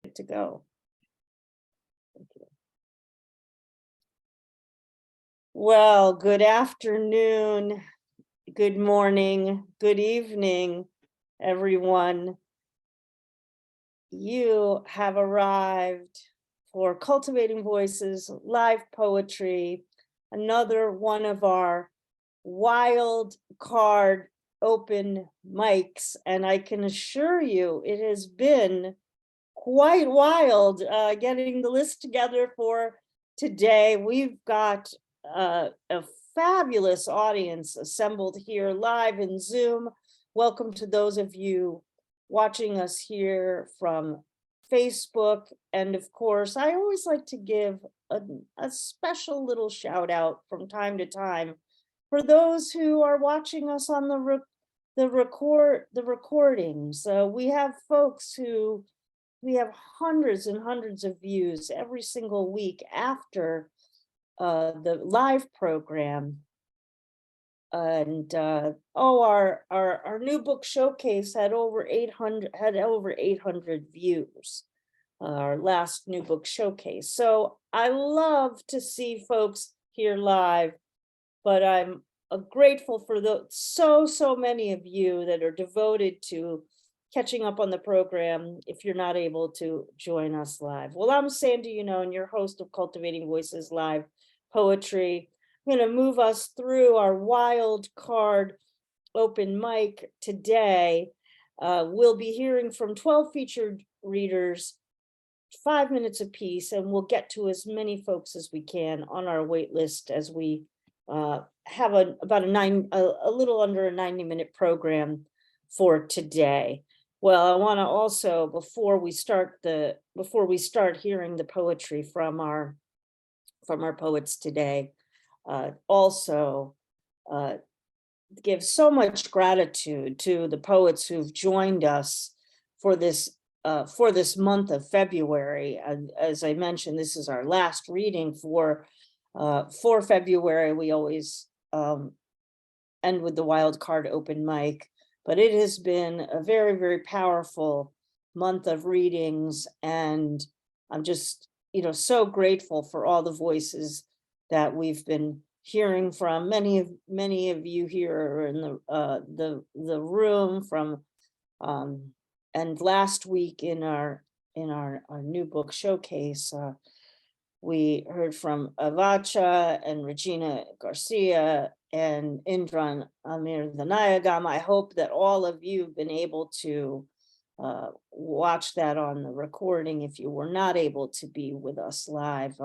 good to go. Thank you. Well, good afternoon, good morning, good evening, everyone. You have arrived for Cultivating Voices live poetry, another one of our wild card open mics, and I can assure you it has been quite wild getting the list together for today. We've got a fabulous audience assembled here live in Zoom. Welcome to those of you watching us here from Facebook. And of course, I always like to give a special little shout out from time to time for those who are watching us on the recordings. We have folks who, we have hundreds and hundreds of views every single week after the live program. And our new book showcase had over 800 views, our last new book showcase. So I love to see folks here live, but I'm grateful for the so many of you that are devoted to catching up on the program if you're not able to join us live. Well, I'm Sandy Yannone, your host of Cultivating Voices Live Poetry. I'm going to move us through our wild card open mic today. We'll be hearing from 12 featured readers, 5 minutes apiece, and we'll get to as many folks as we can on our wait list as we have a little under a 90-minute program for today. Well, I want to also, before we start hearing the poetry from our poets today, also give so much gratitude to the poets who've joined us for this month of February. And as I mentioned, this is our last reading for February. We always end with the wild card open mic, but it has been a very, very powerful month of readings, and I'm just so grateful for all the voices that we've been hearing from. Many of you here are in the room from and last week in our new book showcase, we heard from Avacha and Regina Garcia and Indran Amir Dhanayagam. I hope that all of you have been able to watch that on the recording if you were not able to be with us live.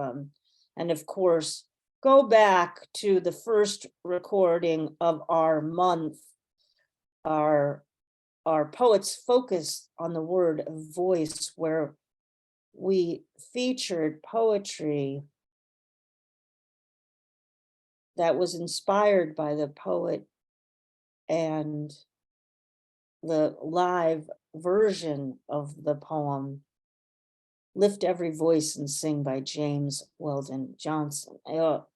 And of course, go back to the first recording of our month. Our poets focus on the word voice, where we featured poetry that was inspired by the poet and the live version of the poem Lift Every Voice and Sing by James Weldon Johnson.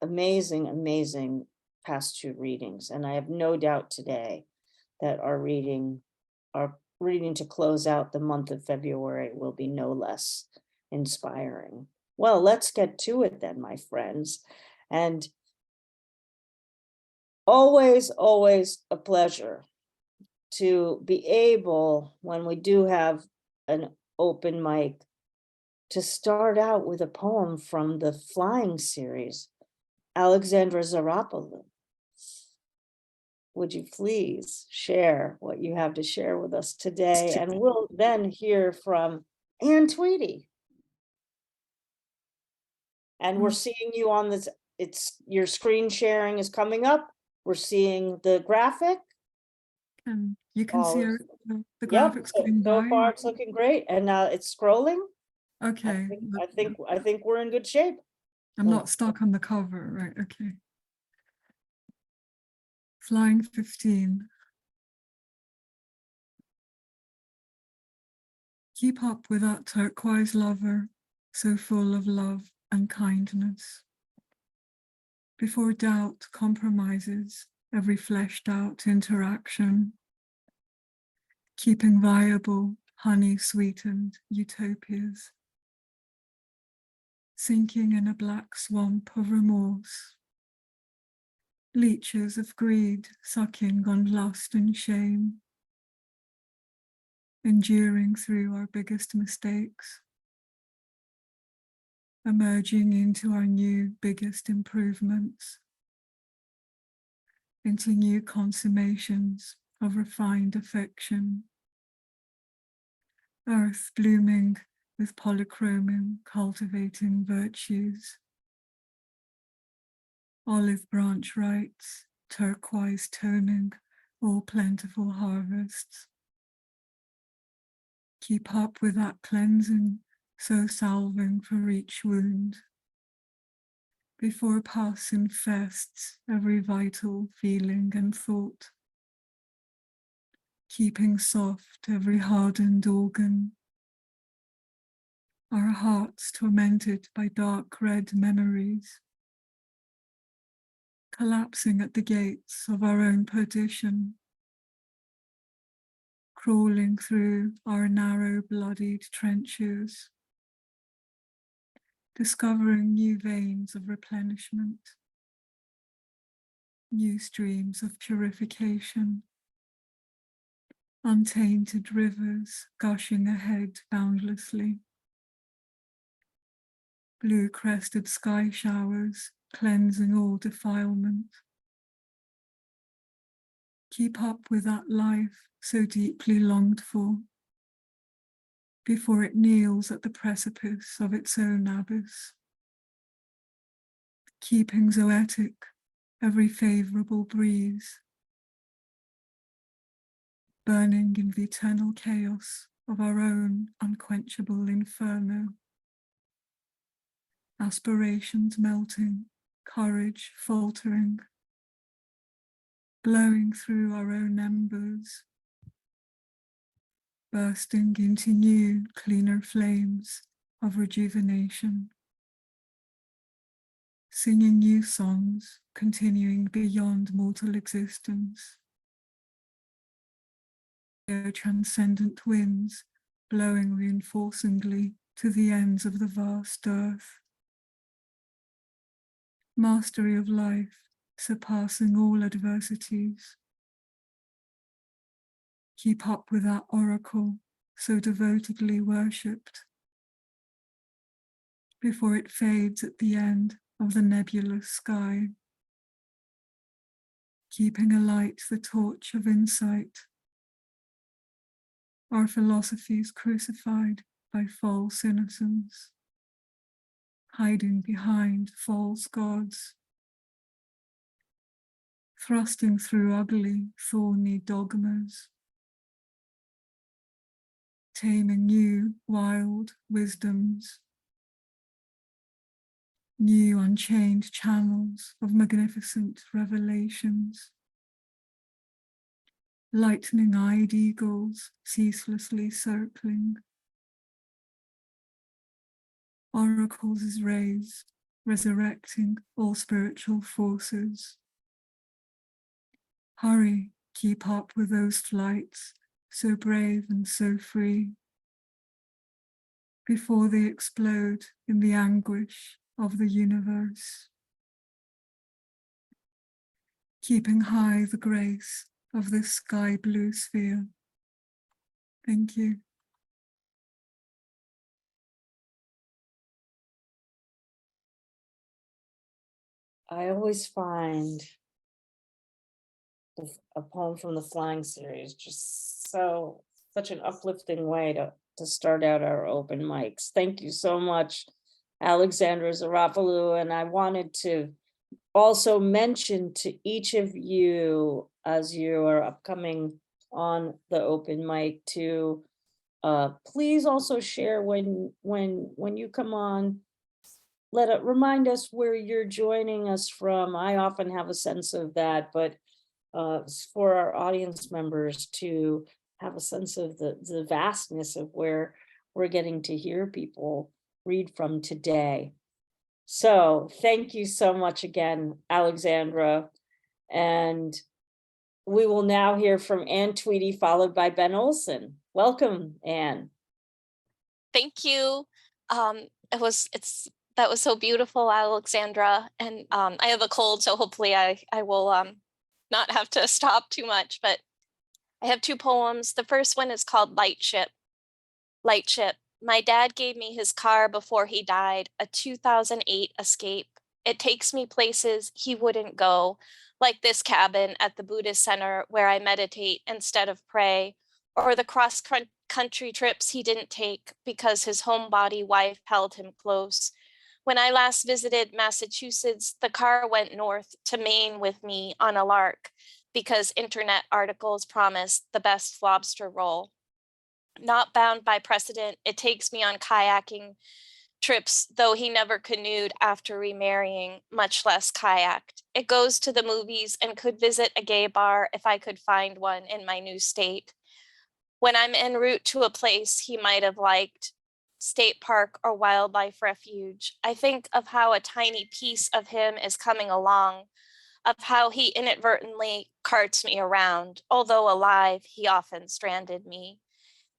Amazing past two readings, and I have no doubt today that our reading to close out the month of February will be no less inspiring. Well, let's get to it then, my friends. And always a pleasure to be able, when we do have an open mic, to start out with a poem from the Flying series, Alexandra Psaropoulou. Would you please share what you have to share with us today? And we'll then hear from Tweedy. And we're seeing you on this, your screen sharing is coming up. We're seeing the graphic. You can see the graphics going by. So far it's looking great. And it's scrolling. Okay. I think we're in good shape. I'm not stuck on the cover, right? Okay. Flying 15. Keep up with that turquoise lover, so full of love and kindness. Before doubt compromises every fleshed out interaction, keeping viable, honey-sweetened utopias sinking in a black swamp of remorse. Leeches of greed sucking on lust and shame, enduring through our biggest mistakes, emerging into our new biggest improvements, into new consummations of refined affection. Earth blooming with polychroming, cultivating virtues. Olive branch rites, turquoise toning, all plentiful harvests. Keep up with that cleansing, so salving for each wound. Before pus infests every vital feeling and thought. Keeping soft every hardened organ. Our hearts tormented by dark red memories. Collapsing at the gates of our own perdition. Crawling through our narrow bloodied trenches. Discovering new veins of replenishment. New streams of purification. Untainted rivers gushing ahead boundlessly. Blue-crested sky showers cleansing all defilement. Keep up with that life so deeply longed for, before it kneels at the precipice of its own abyss. Keeping zoetic every favourable breeze, burning in the eternal chaos of our own unquenchable inferno. Aspirations melting, courage faltering, glowing through our own embers, bursting into new, cleaner flames of rejuvenation, singing new songs, continuing beyond mortal existence. Their transcendent winds blowing reinforcingly to the ends of the vast earth. Mastery of life, surpassing all adversities. Keep up with that oracle, so devotedly worshipped, before it fades at the end of the nebulous sky. Keeping alight the torch of insight. Our philosophies crucified by false innocence. Hiding behind false gods, thrusting through ugly, thorny dogmas, taming new, wild wisdoms, new unchained channels of magnificent revelations, lightning-eyed eagles ceaselessly circling, oracles as rays, resurrecting all spiritual forces. Hurry, keep up with those flights, so brave and so free, before they explode in the anguish of the universe. Keeping high the grace of this sky blue sphere. Thank you. I always find a poem from the Flying series just such an uplifting way to start out our open mics. Thank you so much, Alexandra Psaropoulou. And I wanted to also mention to each of you, as you are upcoming on the open mic, to please also share when you come on. Remind us where you're joining us from. I often have a sense of that, but for our audience members to have a sense of the vastness of where we're getting to hear people read from today. So thank you so much again, Alexandra. And we will now hear from Anne Tweedy, followed by Ben Olson. Welcome, Anne. Thank you. It's That was so beautiful, Alexandra. And I have a cold, so hopefully I will not have to stop too much. But I have two poems. The first one is called Light Ship. Light Ship. My dad gave me his car before he died, a 2008 Escape. It takes me places he wouldn't go, like this cabin at the Buddhist center where I meditate instead of pray, or the cross-country trips he didn't take because his homebody wife held him close. When I last visited Massachusetts, the car went north to Maine with me on a lark because internet articles promised the best lobster roll. Not bound by precedent, it takes me on kayaking trips, though he never canoed after remarrying, much less kayaked. It goes to the movies and could visit a gay bar if I could find one in my new state. When I'm en route to a place he might have liked, state park or wildlife refuge, I think of how a tiny piece of him is coming along, of how he inadvertently carts me around. Although alive, he often stranded me.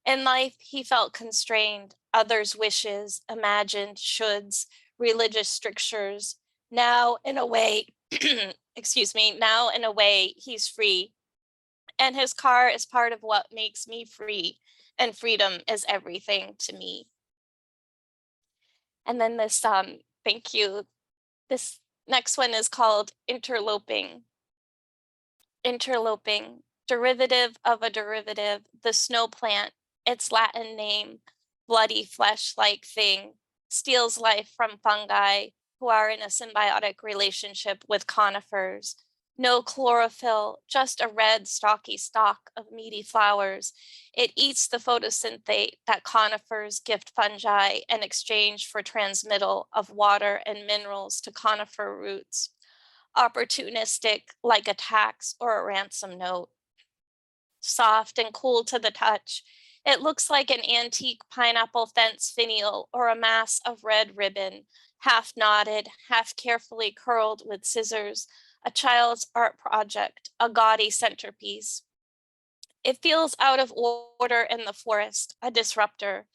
In life, he felt constrained, others' wishes, imagined shoulds, religious strictures. Now, in a way, excuse me, now in a way, he's free. And his car is part of what makes me free, and freedom is everything to me. And then this, thank you. This next one is called Interloping. Interloping, derivative of a derivative, the snow plant, its Latin name, bloody flesh-like thing, steals life from fungi who are in a symbiotic relationship with conifers. No chlorophyll, just a red stocky stalk of meaty flowers. It eats the photosynthate that conifers gift fungi in exchange for transmittal of water and minerals to conifer roots. Opportunistic, like a tax or a ransom note. Soft and cool to the touch, it looks like an antique pineapple fence finial or a mass of red ribbon, half knotted, half carefully curled with scissors, a child's art project, a gaudy centerpiece. It feels out of order in the forest, a disruptor,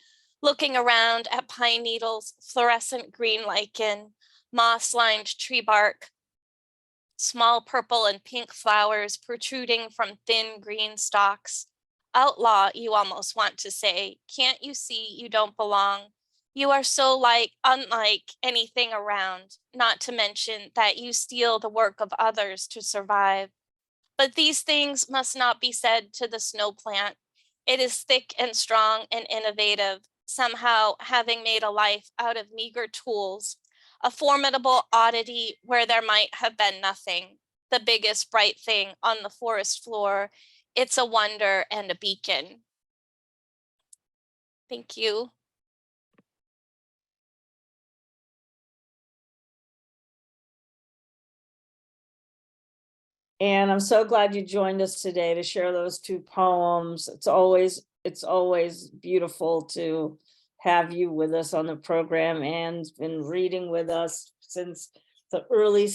looking around at pine needles, fluorescent green lichen, moss-lined tree bark, small purple and pink flowers protruding from thin green stalks. Outlaw, you almost want to say. Can't you see you don't belong? You are so unlike anything around, not to mention that you steal the work of others to survive. But these things must not be said to the snow plant. It is thick and strong and innovative, somehow having made a life out of meager tools, a formidable oddity where there might have been nothing, the biggest bright thing on the forest floor. It's a wonder and a beacon. Thank you. And I'm so glad you joined us today to share those two poems. It's always beautiful to have you with us on the program, and been reading with us since the early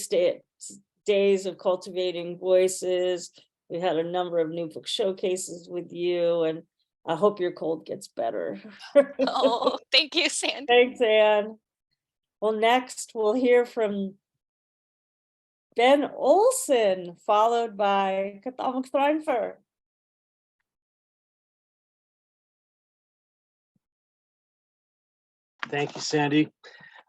days of Cultivating Voices. We had a number of new book showcases with you, and I hope your cold gets better. Oh, thank you, Sandy. Thanks, Anne. Well, next we'll hear from Ben Olson, followed by Cathal Mac Thréinhfhir. Thank you, Sandy.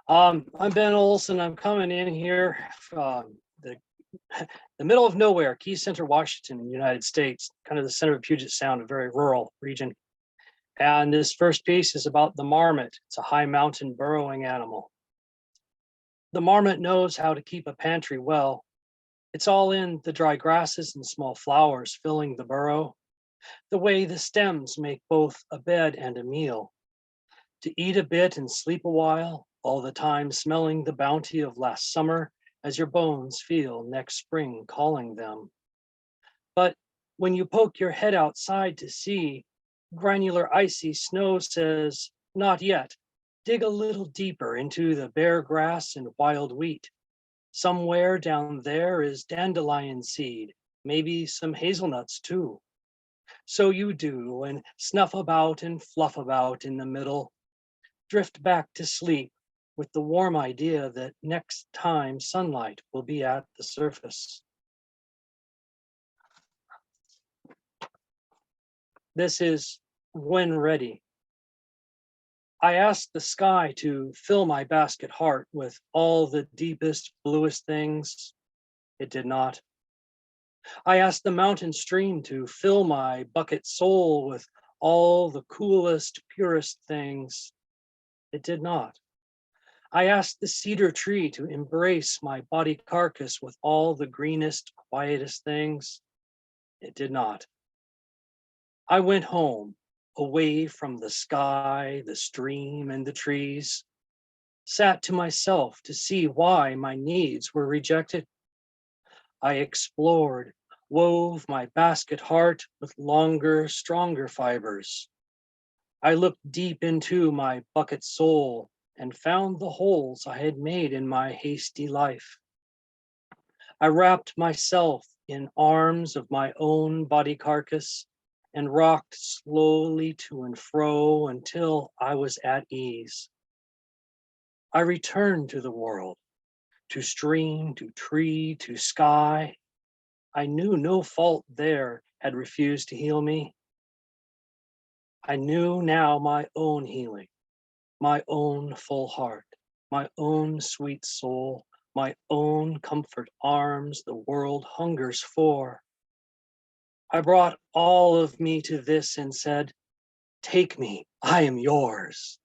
I'm Ben Olson. I'm coming in here from the middle of nowhere, Key Center, Washington, in the United States, kind of the center of Puget Sound, a very rural region. And this first piece is about the marmot. It's a high mountain burrowing animal. The marmot knows how to keep a pantry well. It's all in the dry grasses and small flowers filling the burrow, the way the stems make both a bed and a meal. To eat a bit and sleep a while, all the time smelling the bounty of last summer as your bones feel next spring calling them. But when you poke your head outside to see, granular icy snow says, not yet. Dig a little deeper into the bare grass and wild wheat. Somewhere down there is dandelion seed, maybe some hazelnuts too. So you do, and snuff about and fluff about in the middle. Drift back to sleep with the warm idea that next time sunlight will be at the surface. This is when ready. I asked the sky to fill my basket heart with all the deepest, bluest things. It did not. I asked the mountain stream to fill my bucket soul with all the coolest, purest things. It did not. I asked the cedar tree to embrace my body carcass with all the greenest, quietest things. It did not. I went home, away from the sky, the stream, and the trees, sat to myself to see why my needs were rejected. I explored, wove my basket heart with longer, stronger fibers. I looked deep into my bucket soul and found the holes I had made in my hasty life. I wrapped myself in arms of my own body carcass and rocked slowly to and fro until I was at ease. I returned to the world, to stream, to tree, to sky. I knew no fault there had refused to heal me. I knew now my own healing, my own full heart, my own sweet soul, my own comfort arms the world hungers for. I brought all of me to this and said, "Take me, I am yours."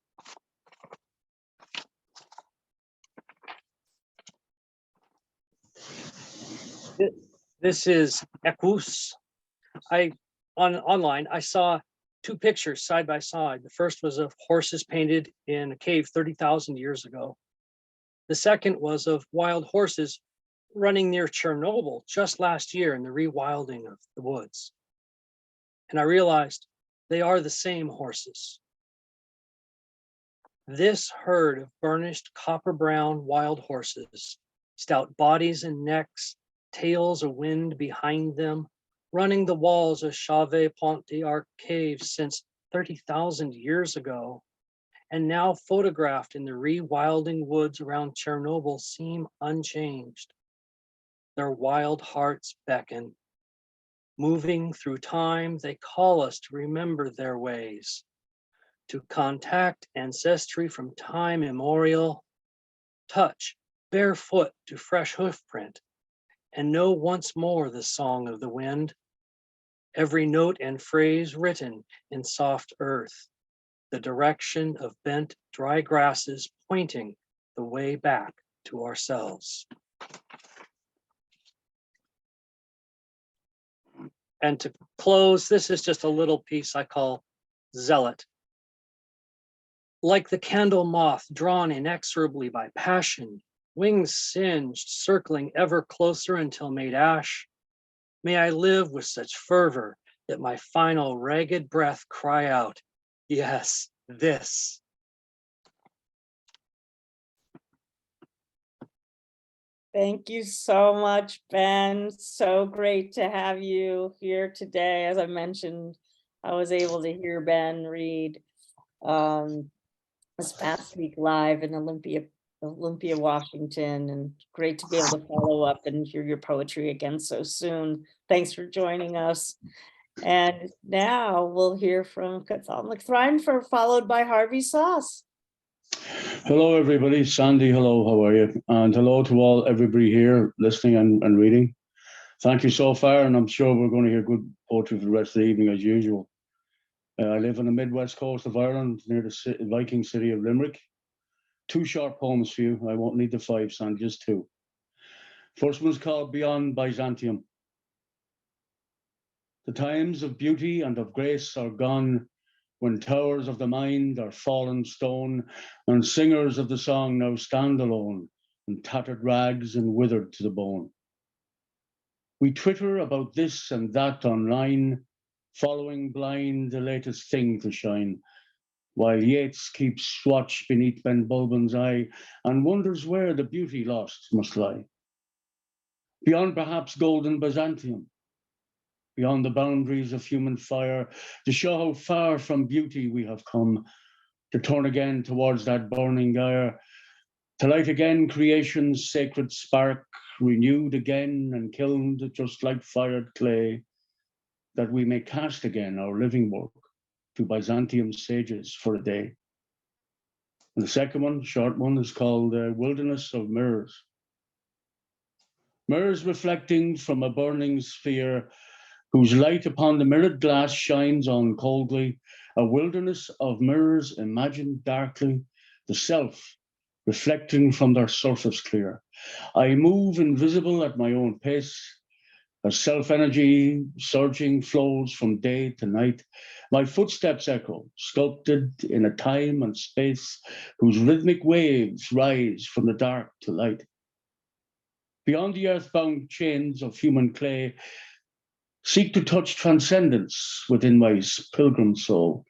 This is Equus. Online, I saw two pictures side by side. The first was of horses painted in a cave 30,000 years ago. The second was of wild horses running near Chernobyl just last year in the rewilding of the woods. And I realized they are the same horses. This herd of burnished copper brown wild horses, stout bodies and necks, tails a wind behind them, running the walls of Chave Pont d'Arc cave since 30,000 years ago, and now photographed in the rewilding woods around Chernobyl seem unchanged. Their wild hearts beckon. Moving through time, they call us to remember their ways, to contact ancestry from time immemorial, touch barefoot to fresh hoofprint, and know once more the song of the wind, every note and phrase written in soft earth, the direction of bent dry grasses pointing the way back to ourselves. And to close, this is just a little piece I call Zealot. Like the candle moth drawn inexorably by passion, wings singed, circling ever closer until made ash, may I live with such fervor that my final ragged breath cry out, yes, this. Thank you so much, Ben. So great to have you here today. As I mentioned, I was able to hear Ben read this past week live in Olympia, Washington, and great to be able to follow up and hear your poetry again so soon. Thanks for joining us. And now we'll hear from Cathal Mac Thréinhfhir, followed by Harvery Soss. Hello, everybody. Sandy, hello, how are you? And hello to everybody here listening and reading. Thank you so far, and I'm sure we're going to hear good poetry for the rest of the evening as usual. I live on the mid-west coast of Ireland, near the Viking city of Limerick. Two short poems for you. I won't need the five, Sandy, just two. First one's called Beyond Byzantium. The times of beauty and of grace are gone, when towers of the mind are fallen stone, and singers of the song now stand alone, in tattered rags and withered to the bone. We twitter about this and that online, following blind the latest thing to shine, while Yeats keeps watch beneath Ben Bulben's eye and wonders where the beauty lost must lie. Beyond perhaps golden Byzantium, beyond the boundaries of human fire, to show how far from beauty we have come, to turn again towards that burning gyre, To light again creation's sacred spark, renewed again and kilned just like fired clay, that we may cast again our living work to Byzantium sages for a day. And the second one, short one, is called Wilderness of Mirrors. Mirrors reflecting from a burning sphere, whose light upon the mirrored glass shines on coldly, a wilderness of mirrors imagined darkly, the self reflecting from their surface clear. I move invisible at my own pace, as self-energy surging flows from day to night. My footsteps echo, sculpted in a time and space whose rhythmic waves rise from the dark to light. Beyond the earthbound chains of human clay, seek to touch transcendence within my pilgrim soul.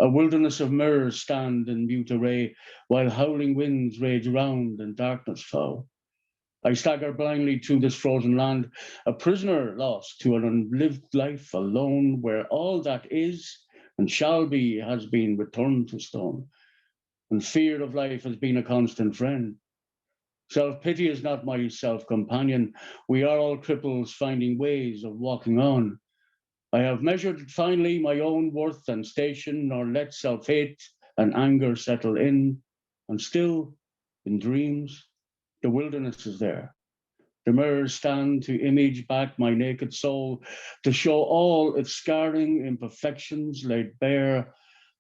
A wilderness of mirrors stand in mute array, while howling winds rage round and darkness foul. I stagger blindly through this frozen land, a prisoner lost to an unlived life alone, where all that is and shall be has been returned to stone, and fear of life has been a constant friend. Self-pity is not my self-companion. We are all cripples finding ways of walking on. I have measured finally my own worth and station, nor let self-hate and anger settle in, and still, in dreams, the wilderness is there. The mirrors stand to image back my naked soul, to show all its scarring imperfections laid bare,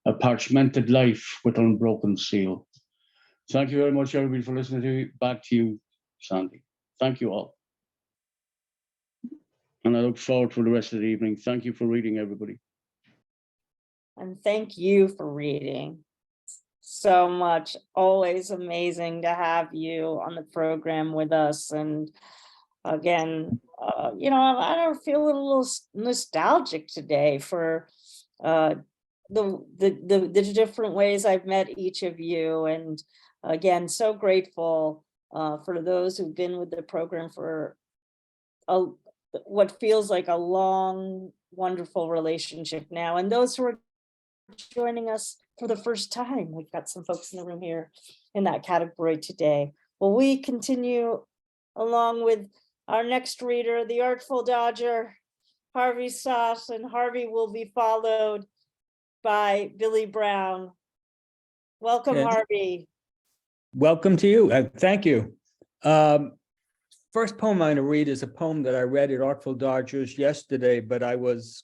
a parchmented life with unbroken seal. Thank you very much, everybody, for listening to me. Back to you, Sandy. Thank you all. And I look forward to the rest of the evening. Thank you for reading, everybody. And thank you for reading so much. Always amazing to have you on the program with us. And again, you know, I don't feel a little nostalgic today for the different ways I've met each of you. And again, so grateful for those who've been with the program for what feels like a long, wonderful relationship now. And those who are joining us for the first time, we've got some folks in the room here in that category today. Well, we continue along with our next reader, the Artful Dodger, Harvery Soss, and Harvey will be followed by Billy Brown. Welcome, Yes. Harvey. Welcome to you. Thank you. First poem I'm going to read is a poem that I read at Artful Dodgers yesterday, but I was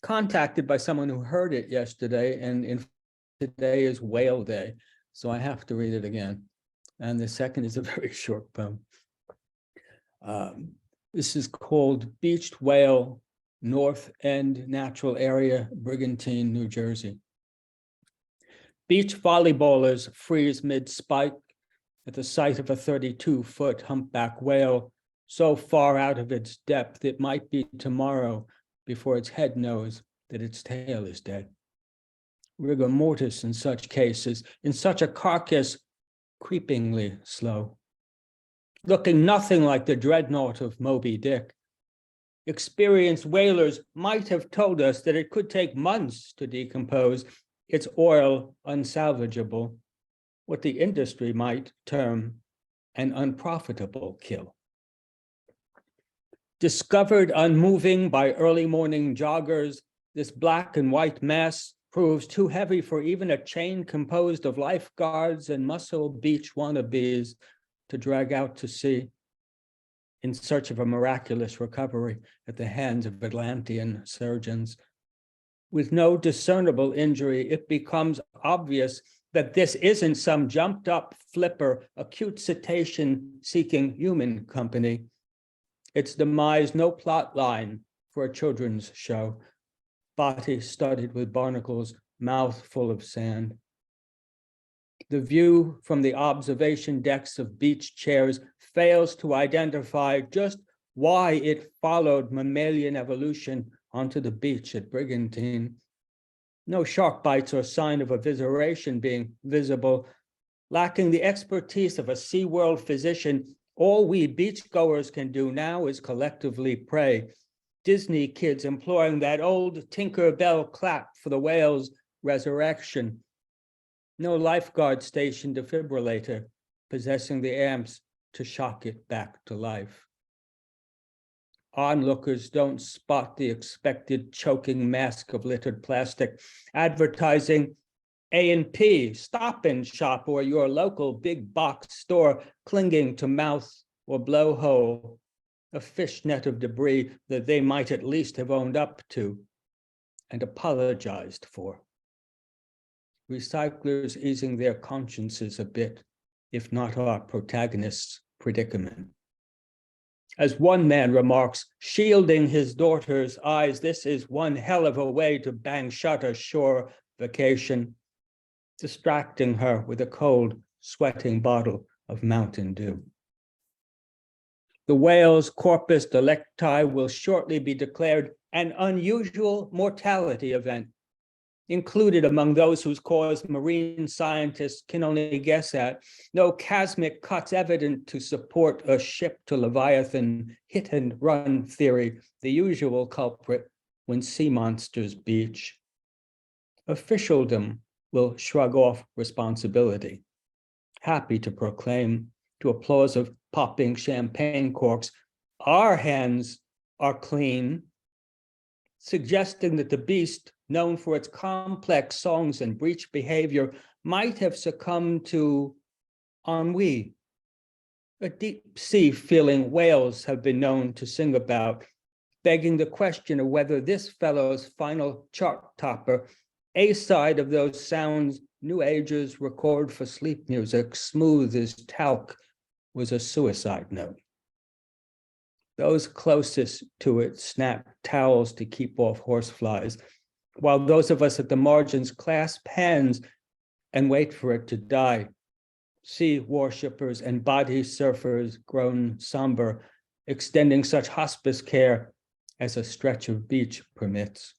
contacted by someone who heard it yesterday, and today is Whale Day, so I have to read it again. And the second is a very short poem. This is called Beached Whale, North End Natural Area, Brigantine, New Jersey. Beach volleyballers freeze mid-spike at the sight of a 32-foot humpback whale, so far out of its depth it might be tomorrow before its head knows that its tail is dead. Rigor mortis in such cases, in such a carcass, creepingly slow. Looking nothing like the dreadnought of Moby Dick. Experienced whalers might have told us that it could take months to decompose, its oil unsalvageable, what the industry might term an unprofitable kill. Discovered unmoving by early morning joggers, this black and white mass proves too heavy for even a chain composed of lifeguards and muscle beach wannabes to drag out to sea in search of a miraculous recovery at the hands of Atlantean surgeons. With no discernible injury, it becomes obvious that this isn't some jumped up flipper, acute cetacean seeking human company. Its demise, no plot line for a children's show. Body studded with barnacles, mouth full of sand. The view from the observation decks of beach chairs fails to identify just why it followed mammalian evolution onto the beach at Brigantine. No shark bites or sign of evisceration being visible. Lacking the expertise of a SeaWorld physician, all we beachgoers can do now is collectively pray. Disney kids employing that old Tinker Bell clap for the whale's resurrection. No lifeguard station defibrillator possessing the amps to shock it back to life. Onlookers don't spot the expected choking mask of littered plastic, advertising A&P, Stop and Shop, or your local big box store clinging to mouth or blowhole, a fishnet of debris that they might at least have owned up to and apologized for. Recyclers easing their consciences a bit, if not our protagonist's predicament. As one man remarks, shielding his daughter's eyes, this is one hell of a way to bang shut a shore vacation, distracting her with a cold, sweating bottle of Mountain Dew. The whale's corpus delicti will shortly be declared an unusual mortality event, included among those whose cause marine scientists can only guess at. No chasmic cuts evident to support a ship to Leviathan hit and run theory, the usual culprit when sea monsters beach. Officialdom will shrug off responsibility, happy to proclaim, to applause of popping champagne corks, our hands are clean, suggesting that the beast, known for its complex songs and breech behavior, might have succumbed to ennui, a deep sea feeling whales have been known to sing about, begging the question of whether this fellow's final chart topper, a side of those sounds New Agers record for sleep music, smooth as talc, was a suicide note. Those closest to it snap towels to keep off horseflies, while those of us at the margins clasp hands and wait for it to die. Sea worshippers and body surfers grown somber, extending such hospice care as a stretch of beach permits.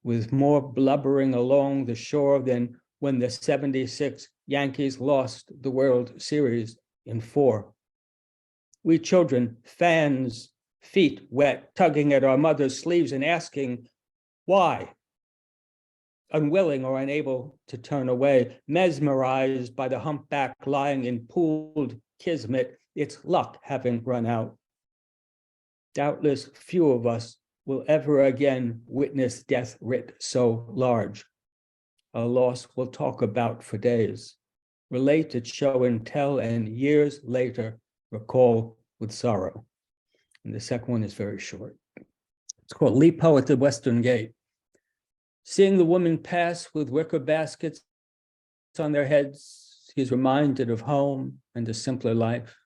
With more blubbering along the shore than when the 76 Yankees lost the World Series in 4. We children, fans, feet wet, tugging at our mother's sleeves and asking, why? Unwilling or unable to turn away, mesmerized by the humpback lying in pooled kismet, its luck having run out. Doubtless few of us will ever again witness death writ so large, a loss we'll talk about for days, relate at show and tell, and years later recall with sorrow. And the second one is very short. It's called Lipo at the Western Gate. Seeing the woman pass with wicker baskets on their heads, he's reminded of home and a simpler life.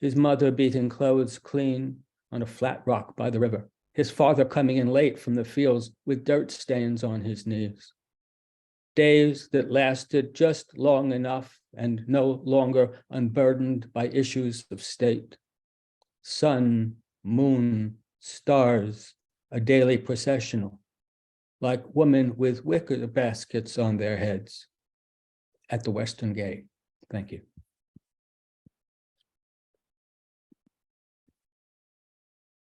His mother beating clothes clean on a flat rock by the river. His father coming in late from the fields with dirt stains on his knees. Days that lasted just long enough and no longer unburdened by issues of state. Sun, moon, stars, a daily processional, like women with wicker baskets on their heads at the Western Gate. Thank you.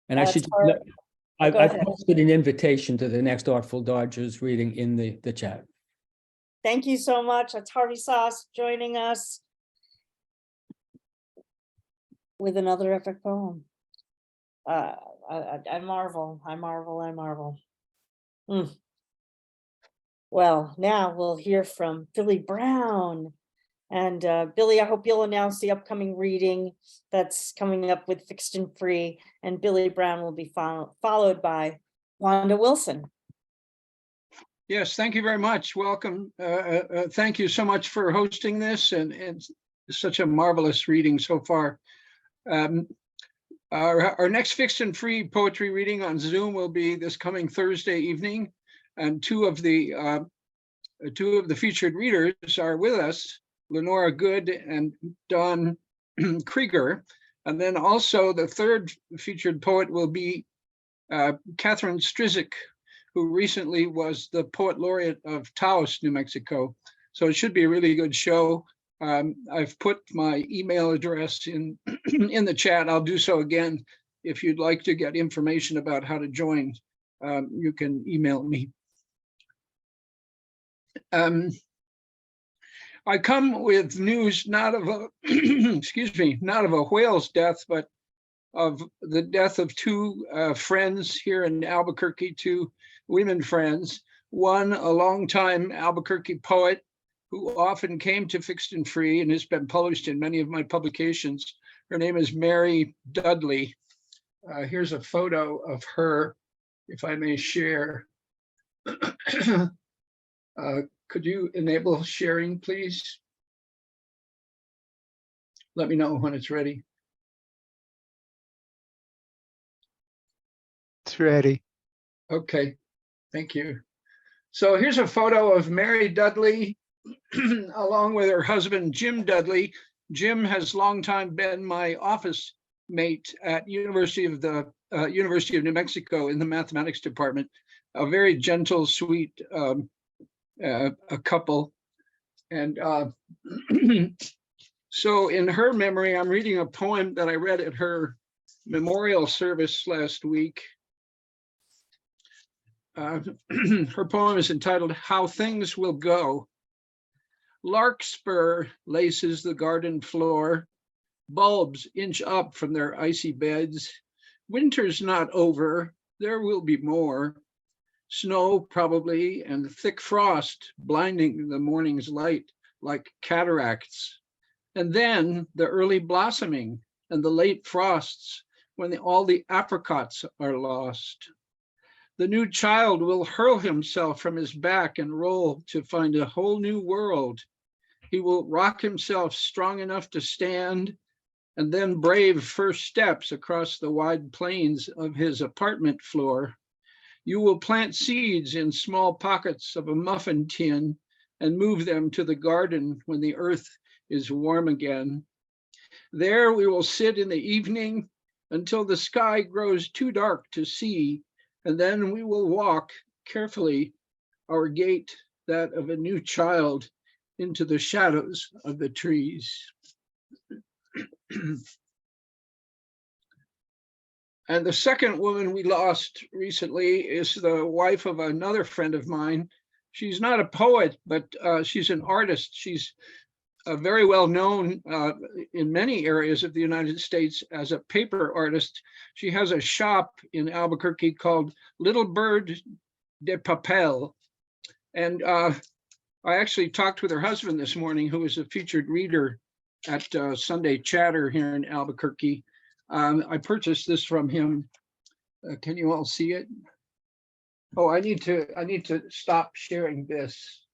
And I should, I've posted an invitation to the next Artful Dodgers reading in the chat. Thank you so much. That's Harvery Soss joining us with another epic poem. I marvel. Well, now we'll hear from Billy Brown. And Billy, I hope you'll announce the upcoming reading that's coming up with Fixed and Free. And Billy Brown will be followed by Wanda Wilson. Yes, thank you very much. Welcome. Thank you so much for hosting this, and it's such a marvelous reading so far. Our next Fixed and Free poetry reading on Zoom will be this coming Thursday evening, and two of the featured readers are with us, Lenora Good and Don Krieger, and then also the third featured poet will be Catherine Strizik, who recently was the Poet Laureate of Taos, New Mexico. So it should be a really good show. I've put my email address in the chat. I'll do so again. If you'd like to get information about how to join, you can email me. I come with news not of a, excuse me, not of a whale's death, but of the death of two friends here in Albuquerque, two women friends. One, a longtime Albuquerque poet who often came to Fixed and Free and has been published in many of my publications. Her name is Mary Dudley. Here's a photo of her, if I may share. Could you enable sharing, please? Let me know when it's ready. It's ready. Okay, thank you. So here's a photo of Mary Dudley along with her husband, Jim Dudley. Jim has long time been my office mate at University of New Mexico in the mathematics department. A very gentle, sweet a couple. And so in her memory, I'm reading a poem that I read at her memorial service last week. Her poem is entitled How Things Will Go. Larkspur laces the garden floor. Bulbs inch up from their icy beds. Winter's not over, there will be more. Snow probably, and thick frost blinding the morning's light like cataracts. And then the early blossoming and the late frosts when all the apricots are lost. The new child will hurl himself from his back and roll to find a whole new world. He will rock himself strong enough to stand and then brave first steps across the wide plains of his apartment floor. You will plant seeds in small pockets of a muffin tin and move them to the garden when the earth is warm again. There we will sit in the evening until the sky grows too dark to see, and then we will walk carefully our gait, that of a new child, into the shadows of the trees. And the second woman we lost recently is the wife of another friend of mine. She's not a poet, but she's an artist. She's very well known in many areas of the United States as a paper artist. She has a shop in Albuquerque called Little Bird de Papel. And I actually talked with her husband this morning, who is a featured reader at Sunday Chatter here in Albuquerque. I purchased this from him. Can you all see it? Oh, I need to stop sharing this.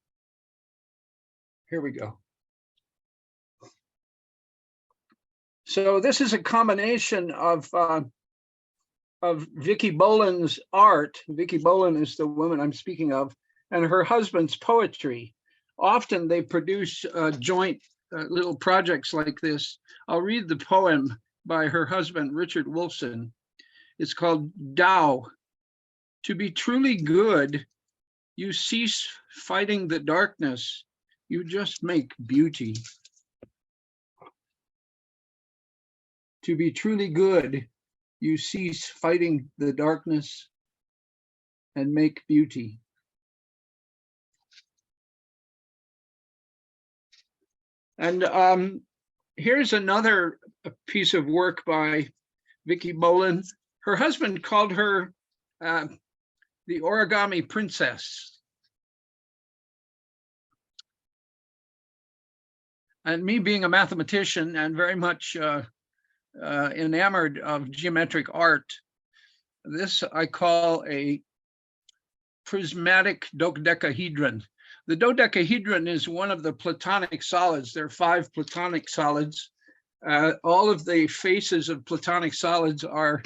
Here we go. So this is a combination of Vicki Boland's art. Vicki Boland is the woman I'm speaking of, and her husband's poetry. Often they produce joint little projects like this. I'll read the poem by her husband, Richard Wolfson. It's called Tao. To be truly good, you cease fighting the darkness. You just make beauty. To be truly good, you cease fighting the darkness and make beauty. And here's another piece of work by Vicki Boland. Her husband called her the origami princess. And me being a mathematician and very much enamored of geometric art, this I call a prismatic dodecahedron. The dodecahedron is one of the Platonic solids. There are 5 Platonic solids. All of the faces of Platonic solids are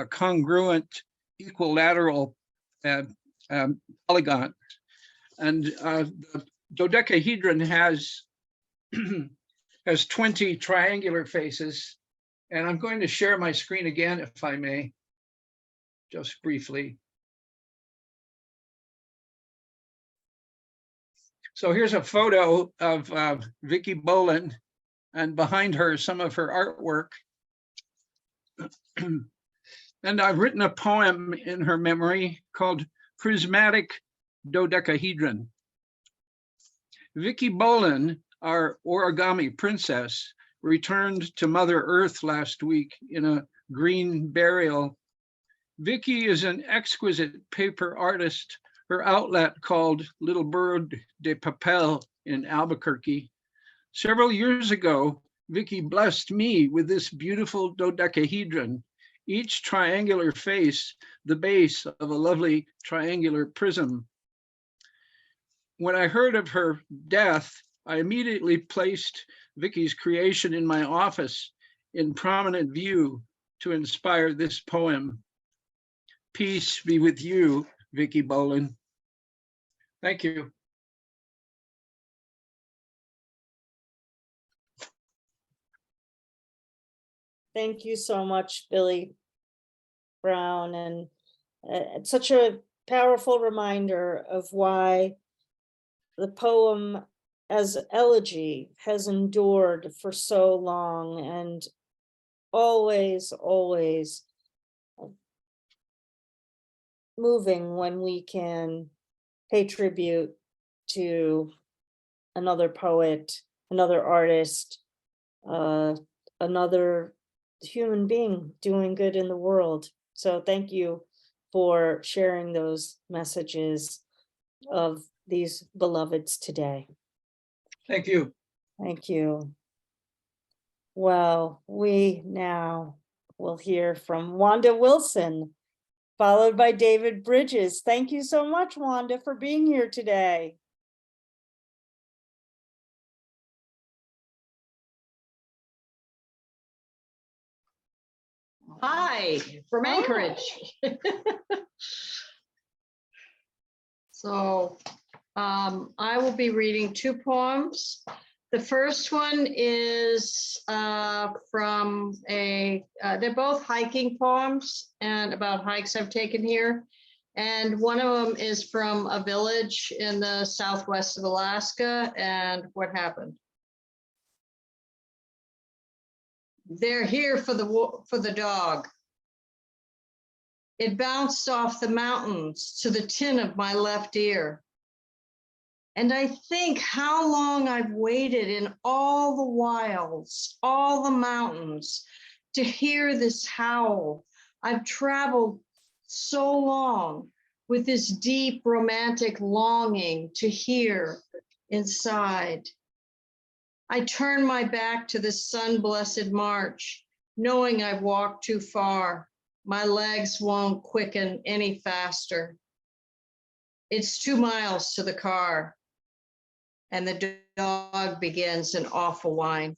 congruent, equilateral polygon. And the dodecahedron has 20 triangular faces. And I'm going to share my screen again, if I may, just briefly. So here's a photo of Vicki Boland, and behind her, some of her artwork. And I've written a poem in her memory called Prismatic Dodecahedron. Vicki Boland our origami princess, returned to Mother Earth last week in a green burial. Vicky is an exquisite paper artist. Her outlet called Little Bird de Papel in Albuquerque. Several years ago, Vicky blessed me with this beautiful dodecahedron, each triangular face, the base of a lovely triangular prism. When I heard of her death, I immediately placed Vicky's creation in my office in prominent view to inspire this poem. Peace be with you, Vicky Bolin. Thank you. Thank you so much, Billy Brown. And it's such a powerful reminder of why the poem as elegy has endured for so long and always, always moving when we can pay tribute to another poet, another artist, another human being doing good in the world. So thank you for sharing those messages of these beloveds today. Thank you. Thank you. Well, we now will hear from Wanda Wilson, followed by David Brydges. Thank you so much, Wanda, for being here today. Hi, from Anchorage. So I will be reading two poems. The first one is from they're both hiking poems and about hikes I've taken here. And one of them is from a village in the southwest of Alaska and what happened. They're here for the dog. It bounced off the mountains to the tin of my left ear. And I think how long I've waited in all the wilds, all the mountains, to hear this howl. I've traveled so long with this deep romantic longing to hear inside. I turn my back to this sun-blessed march, knowing I've walked too far. My legs won't quicken any faster. It's 2 miles to the car, and the dog begins an awful whine.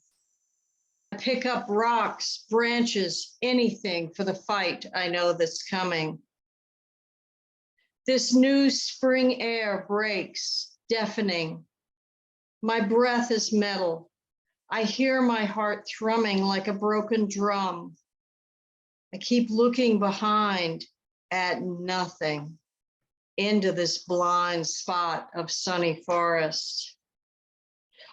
I pick up rocks, branches, anything for the fight I know that's coming. This new spring air breaks, deafening. My breath is metal. I hear my heart thrumming like a broken drum. I keep looking behind at nothing, into this blind spot of sunny forest.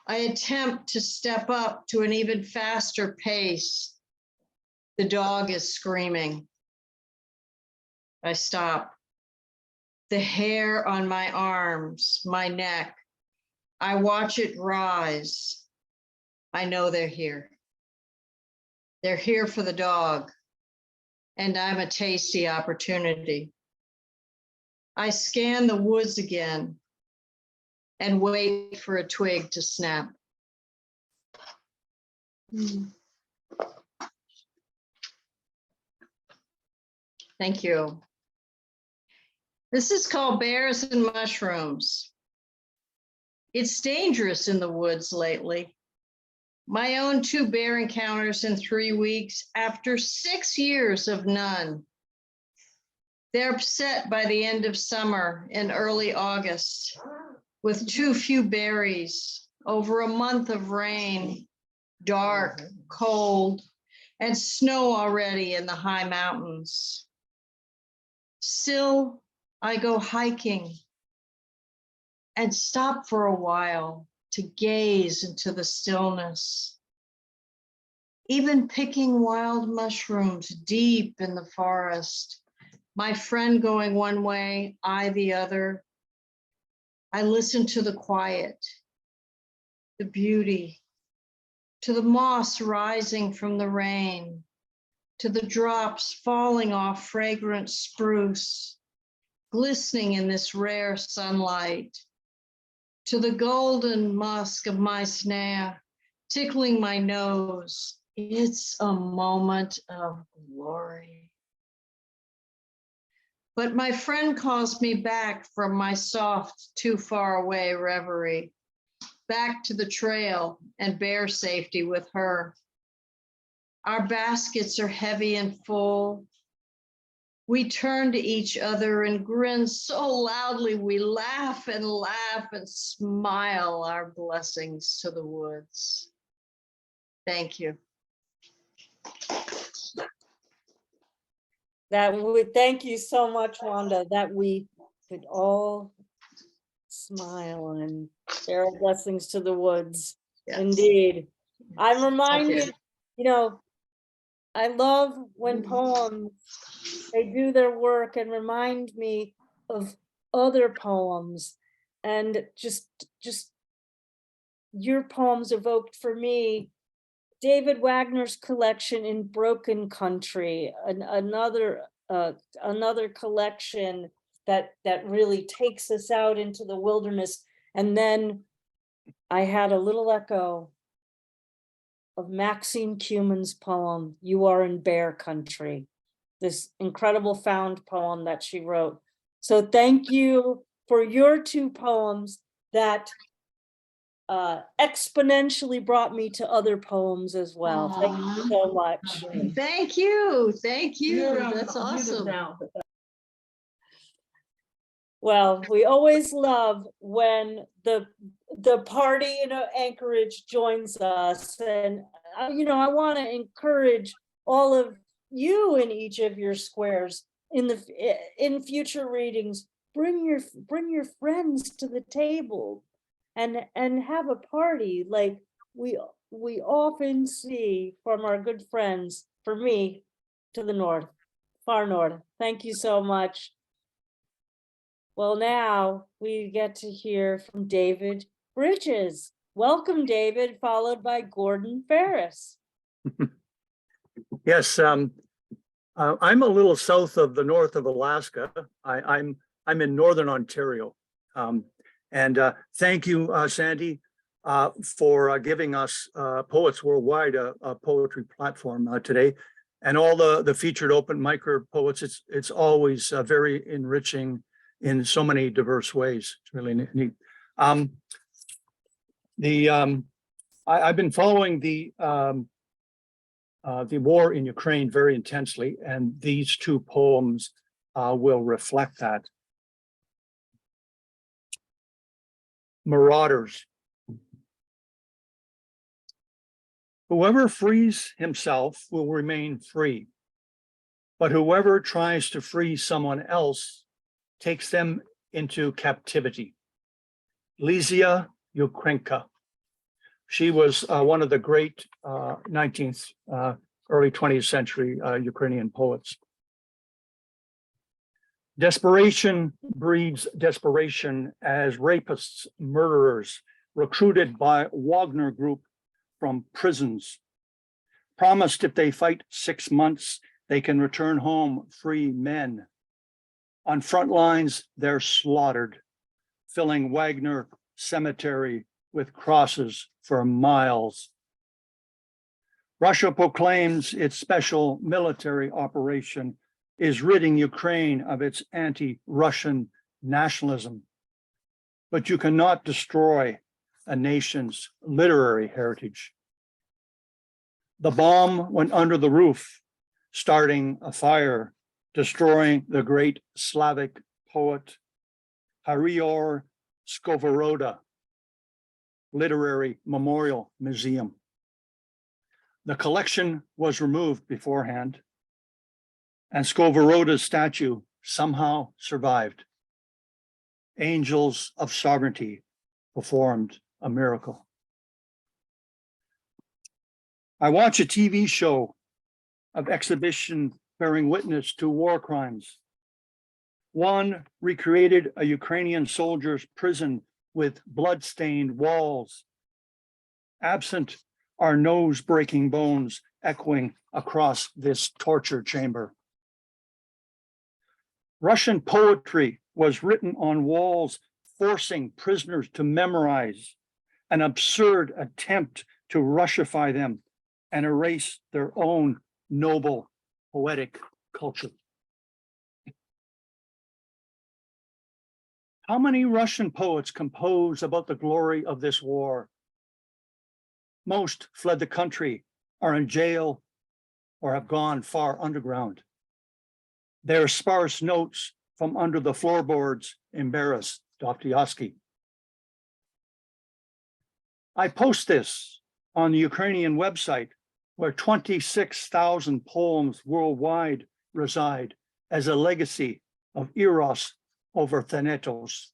I attempt to step up to an even faster pace. The dog is screaming. I stop. The hair on my arms, my neck, I watch it rise. I know they're here. They're here for the dog, and I'm a tasty opportunity. I scan the woods again and wait for a twig to snap. Thank you. This is called Bears and Mushrooms. It's dangerous in the woods lately. My own 2 bear encounters in 3 weeks after 6 years of none. They're upset by the end of summer and early August with too few berries, over a month of rain, dark, cold, and snow already in the high mountains. Still, I go hiking and stop for a while to gaze into the stillness. Even picking wild mushrooms deep in the forest, my friend going one way, I the other. I listen to the quiet, the beauty, to the moss rising from the rain, to the drops falling off fragrant spruce, glistening in this rare sunlight, to the golden musk of my snare, tickling my nose. It's a moment of glory. But my friend calls me back from my soft, too far away reverie, back to the trail and bear safety with her. Our baskets are heavy and full. We turn to each other and grin so loudly we laugh and smile our blessings to the woods. Thank you. Thank you so much, Wanda, that we could all smile and share our blessings to the woods. Yes. Indeed. I'm reminded, Okay. you know, I love when poems, they do their work and remind me of other poems, and just your poems evoked for me David Wagner's collection in Broken Country, another collection that really takes us out into the wilderness. And then I had a little echo of Maxine Cuman's poem, You Are in Bear Country, this incredible found poem that she wrote. So thank you for your two poems that exponentially brought me to other poems as well. Thank you so much. Thank you. Thank you. That's awesome. Well, we always love when the party in Anchorage joins us, and I want to encourage all of you in each of your squares in future readings. Bring your friends to the table, and have a party like we often see from our good friends. For me, to the north, far north. Thank you so much. Well, now we get to hear from David Brydges. Welcome, David, followed by Gordon Ferris. Yes, I'm a little south of the north of Alaska. I'm in northern Ontario, and thank you, Sandy, for giving us Poets Worldwide a poetry platform today, and all the featured open mic poets. It's always very enriching in so many diverse ways. It's really neat. I've been following the war in Ukraine very intensely, and these two poems will reflect that. Marauders. Whoever frees himself will remain free, but whoever tries to free someone else takes them into captivity. Lysia Ukrenka. She was one of the great 19th, early 20th century Ukrainian poets. Desperation breeds desperation as rapists, murderers, recruited by Wagner Group from prisons, promised if they fight 6 months, they can return home free men. On front lines, they're slaughtered, filling Wagner Cemetery with crosses for miles. Russia proclaims its special military operation is ridding Ukraine of its anti-Russian nationalism. But you cannot destroy a nation's literary heritage. The bomb went under the roof, starting a fire, destroying the great Slavic poet Hryhor Skovoroda Literary Memorial Museum. The collection was removed beforehand, and Skovoroda's statue somehow survived. Angels of Sovereignty performed a miracle. I watch a TV show of exhibition bearing witness to war crimes. One recreated a Ukrainian soldier's prison with blood-stained walls Absent are nose-breaking bones echoing across this torture chamber. Russian poetry was written on walls, forcing prisoners to memorize, an absurd attempt to Russify them and erase their own noble poetic culture. How many Russian poets compose about the glory of this war? Most fled the country, are in jail, or have gone far underground. Their sparse notes from under the floorboards embarrass Dostoevsky. I post this on the Ukrainian website, where 26,000 poems worldwide reside as a legacy of Eros over Thanatos.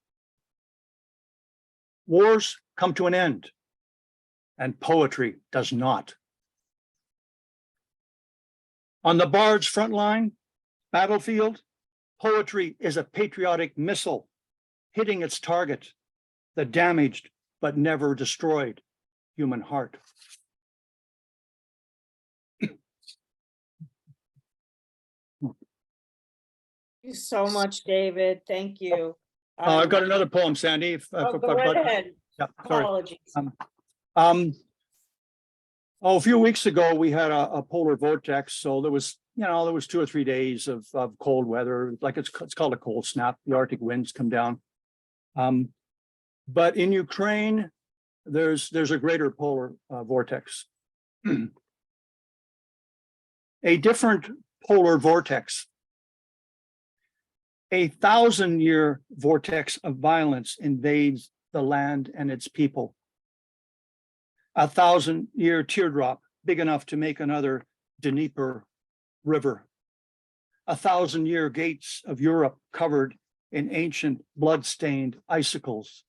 Wars come to an end, and poetry does not. On the bard's front line, battlefield, poetry is a patriotic missile hitting its target, the damaged but never destroyed human heart. Thank you so much, David. Thank you. I've got another poem, Sandy. Oh, go right ahead. Yeah, sorry. Apologies. A few weeks ago, we had a polar vortex. So there was 2 or 3 days of cold weather, like it's called a cold snap. The Arctic winds come down. But in Ukraine, there's a greater polar vortex. A different polar vortex. A 1,000-year vortex of violence invades the land and its people. A 1,000-year teardrop big enough to make another Dnieper river. A 1,000-year gates of Europe covered in ancient blood-stained icicles.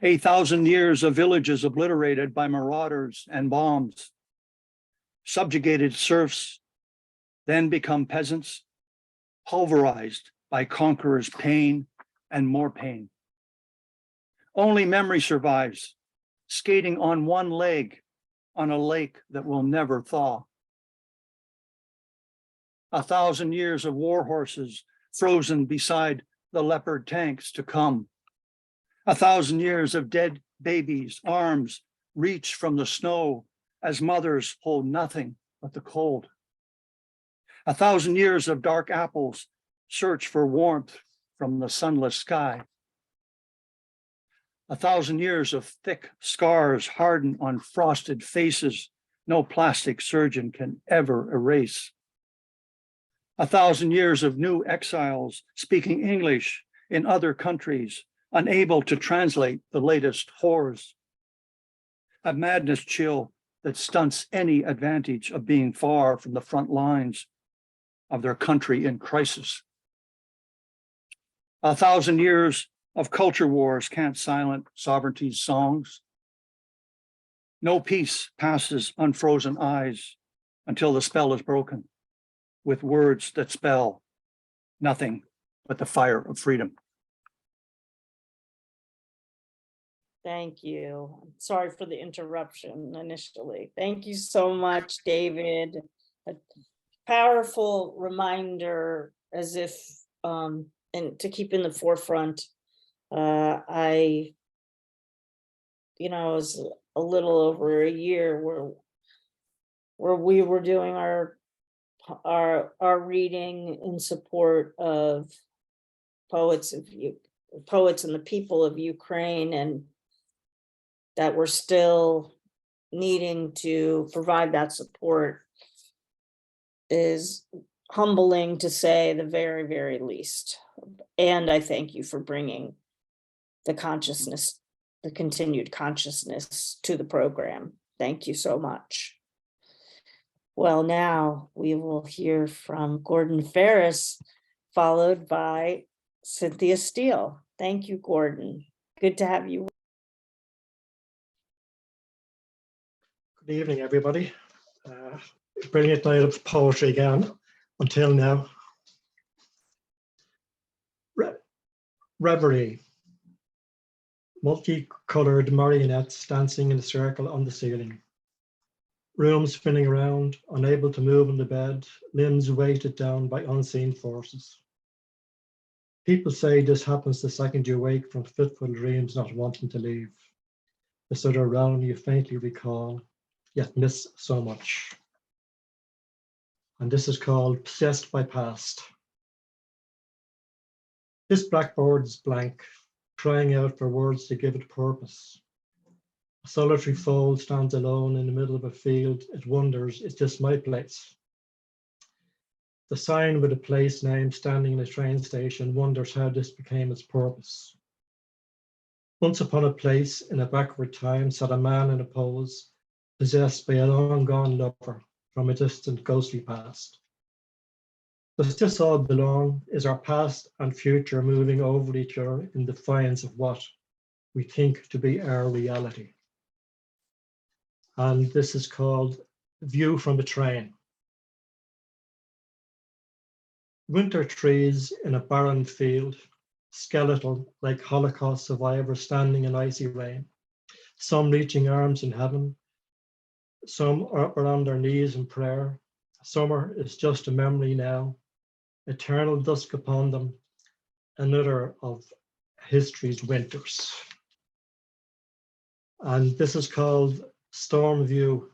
A 1,000 years of villages obliterated by marauders and bombs. Subjugated serfs, then become peasants, pulverized by conquerors' pain and more pain. Only memory survives, skating on one leg on a lake that will never thaw. 1,000 years of war horses frozen beside the leopard tanks to come. 1,000 years of dead babies' arms reach from the snow as mothers hold nothing but the cold. 1,000 years of dark apples search for warmth from the sunless sky. 1,000 years of thick scars harden on frosted faces no plastic surgeon can ever erase. 1,000 years of new exiles speaking English in other countries, unable to translate the latest horrors. A madness chill that stunts any advantage of being far from the front lines of their country in crisis. 1,000 years of culture wars can't silence sovereignty's songs. No peace passes unfrozen eyes until the spell is broken with words that spell nothing but the fire of freedom. Thank you. Sorry for the interruption initially. Thank you so much, David. A powerful reminder, as if and to keep in the forefront. It was a little over a year where we were doing our reading in support of poets and the people of Ukraine, and that we're still needing to provide that support is humbling, to say the very, very least. And I thank you for bringing the continued consciousness to the program. Thank you so much. Well, now we will hear from Gordon Ferris, followed by Cynthia Steele. Thank you, Gordon. Good to have you. Good evening, everybody. Brilliant night of poetry again, until now. Reverie. multicolored marionettes dancing in a circle on the ceiling. Rooms spinning around, unable to move in the bed, limbs weighted down by unseen forces. People say this happens the second you wake from fitful dreams, not wanting to leave. This other realm you faintly recall, yet miss so much. And this is called Possessed by Past. This blackboard is blank, crying out for words to give it purpose. A solitary foal stands alone in the middle of a field. It wonders, is this my place? The sign with a place name standing in a train station wonders how this became its purpose. Once upon a place in a backward time sat a man in a pose, possessed by a long gone lover from a distant ghostly past. Does this all belong? Is our past and future moving over each other in defiance of what we think to be our reality? And this is called View from a Train. Winter trees in a barren field, skeletal like Holocaust survivors standing in icy rain. Some reaching arms in heaven, some are on their knees in prayer. Summer is just a memory now, eternal dusk upon them, another of history's winters. And this is called Storm View.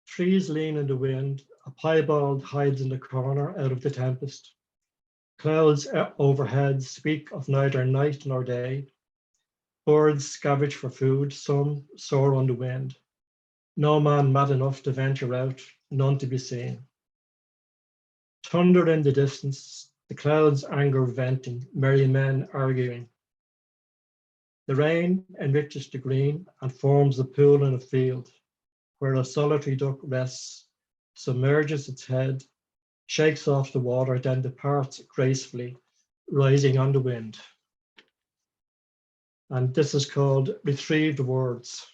Trees lean in the wind, a piebald hides in the corner out of the tempest. Clouds overhead speak of neither night nor day. Birds scavenge for food, some soar on the wind. No man mad enough to venture out, none to be seen. Thunder in the distance, the clouds' anger venting, merry men arguing. The rain enriches the green and forms a pool in a field, where a solitary duck rests, submerges its head, shakes off the water, then departs gracefully, rising on the wind. And this is called Retrieved Words.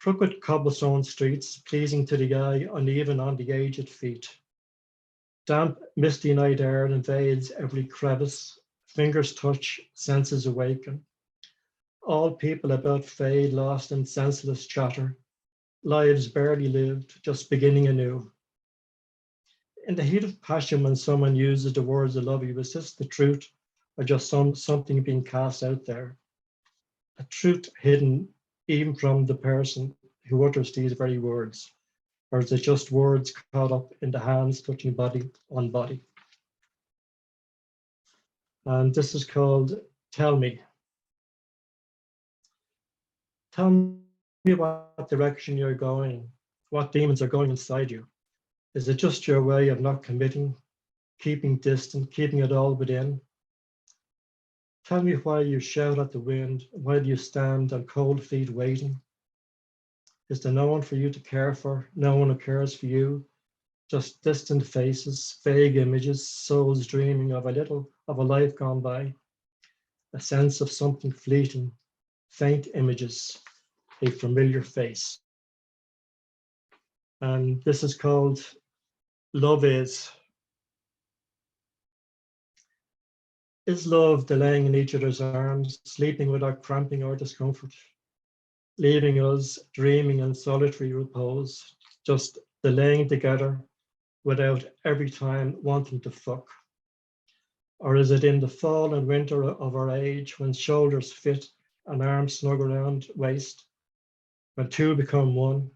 Crooked cobblestone streets, pleasing to the eye, uneven on the aged feet. Damp, misty night air invades every crevice, fingers touch, senses awaken. All people about fade, lost in senseless chatter, lives barely lived, just beginning anew. In the heat of passion, when someone uses the words I love you, is this the truth or just something being cast out there? A truth hidden even from the person who utters these very words, or is it just words caught up in the hands touching body on body? And this is called Tell Me. Tell me what direction you're going, what demons are going inside you. Is it just your way of not committing, keeping distant, keeping it all within? Tell me why you shout at the wind, why do you stand on cold feet waiting? Is there no one for you to care for, no one who cares for you? Just distant faces, vague images, souls dreaming of a life gone by, a sense of something fleeting, faint images, a familiar face. And this is called Love Is. Is love delaying in each other's arms, sleeping without cramping or discomfort, leaving us dreaming in solitary repose, just delaying together without every time wanting to fuck? Or is it in the fall and winter of our age, when shoulders fit and arms snug around waist, when two become one?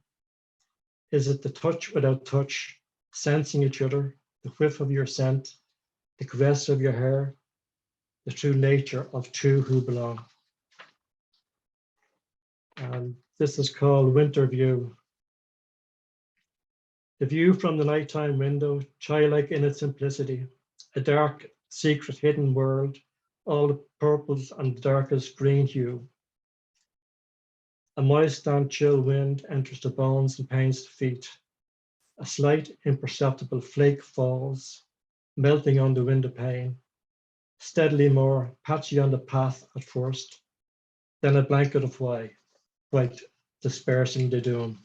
Is it the touch without touch, sensing each other, the whiff of your scent, the caress of your hair, the true nature of two who belong? And this is called Winter View. The view from the nighttime window, childlike in its simplicity, a dark, secret, hidden world, all the purples and the darkest green hue. A moist and chill wind enters the bones and pains the feet. A slight, imperceptible flake falls, melting on the window pane. Steadily more, patchy on the path at first, then a blanket of white, dispersing the doom.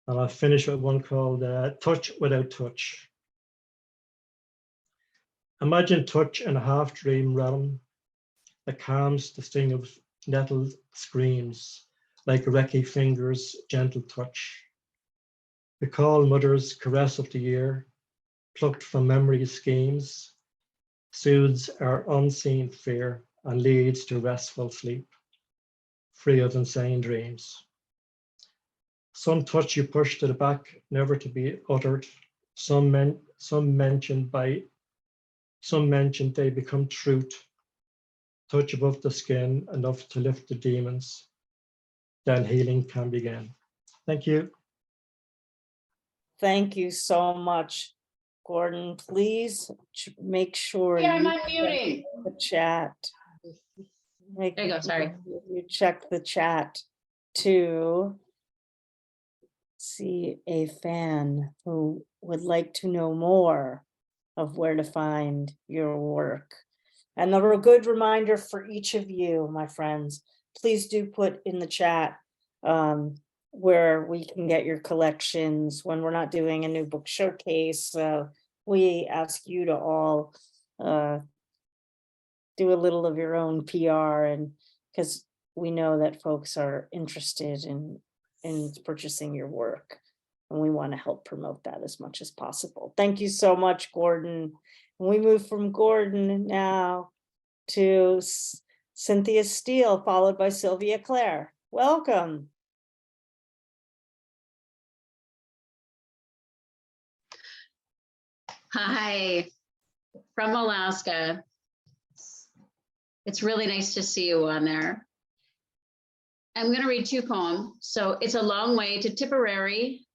And I'll finish with one called Touch Without Touch. Imagine touch in a half-dream realm that calms the sting of nettled screams, like Reiki fingers' gentle touch. Recall mother's caress of the ear, plucked from memory's schemes, soothes our unseen fear and leads to restful sleep, free of insane dreams. Some touch you push to the back, never to be uttered. Some mentioned they become truth. Touch above the skin, enough to lift the demons. Then healing can begin. Thank you. Thank you so much, Gordon. Please make sure Yeah, I'm you unmuting. check the chat. There you go, sorry. You check the chat to see a fan who would like to know more of where to find your work. And a good reminder for each of you, my friends, please do put in the chat where we can get your collections when we're not doing a new book showcase. We ask you to all do a little of your own PR, and because we know that folks are interested in purchasing your work, and we want to help promote that as much as possible. Thank you so much, Gordon. We move from Gordon now to Cynthia Steele, followed by Sylvia Clare. Welcome. Hi, from Alaska. It's really nice to see you on there. I'm going to read 2 poems. So it's a long way to Tipperary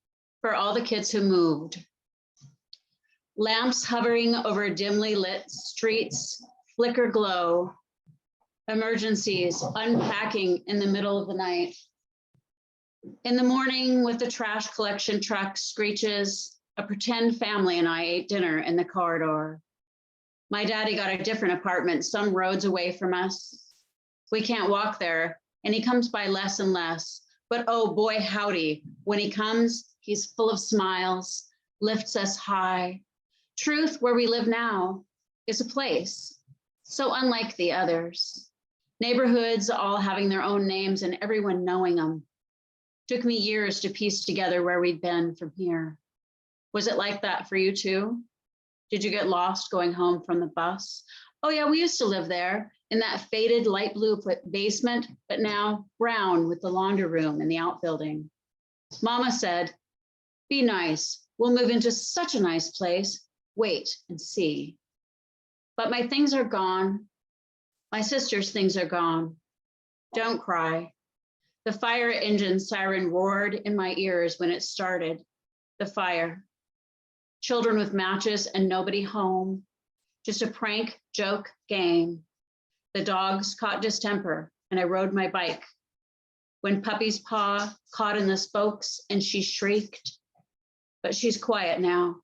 for all the kids who moved. Lamps hovering over dimly lit streets, flicker glow. Emergencies unpacking in the middle of the night. In the morning, with the trash collection truck screeches, a pretend family and I ate dinner in the corridor. My daddy got a different apartment some roads away from us. We can't walk there, and he comes by less and less. But oh boy, howdy, when he comes, he's full of smiles, lifts us high. Truth, where we live now, is a place so unlike the others. Neighborhoods all having their own names and everyone knowing them. Took me years to piece together where we'd been from here. Was it like that for you too? Did you get lost going home from the bus? Oh yeah, we used to live there in that faded light blue basement, but now brown with the laundry room and the outbuilding. Mama said, be nice. We'll move into such a nice place. Wait and see. But my things are gone. My sister's things are gone. Don't cry. The fire engine siren roared in my ears when it started. The fire. Children with matches and nobody home. Just a prank, joke, game. The dogs caught distemper and I rode my bike. When puppy's paw caught in the spokes and she shrieked, but she's quiet now.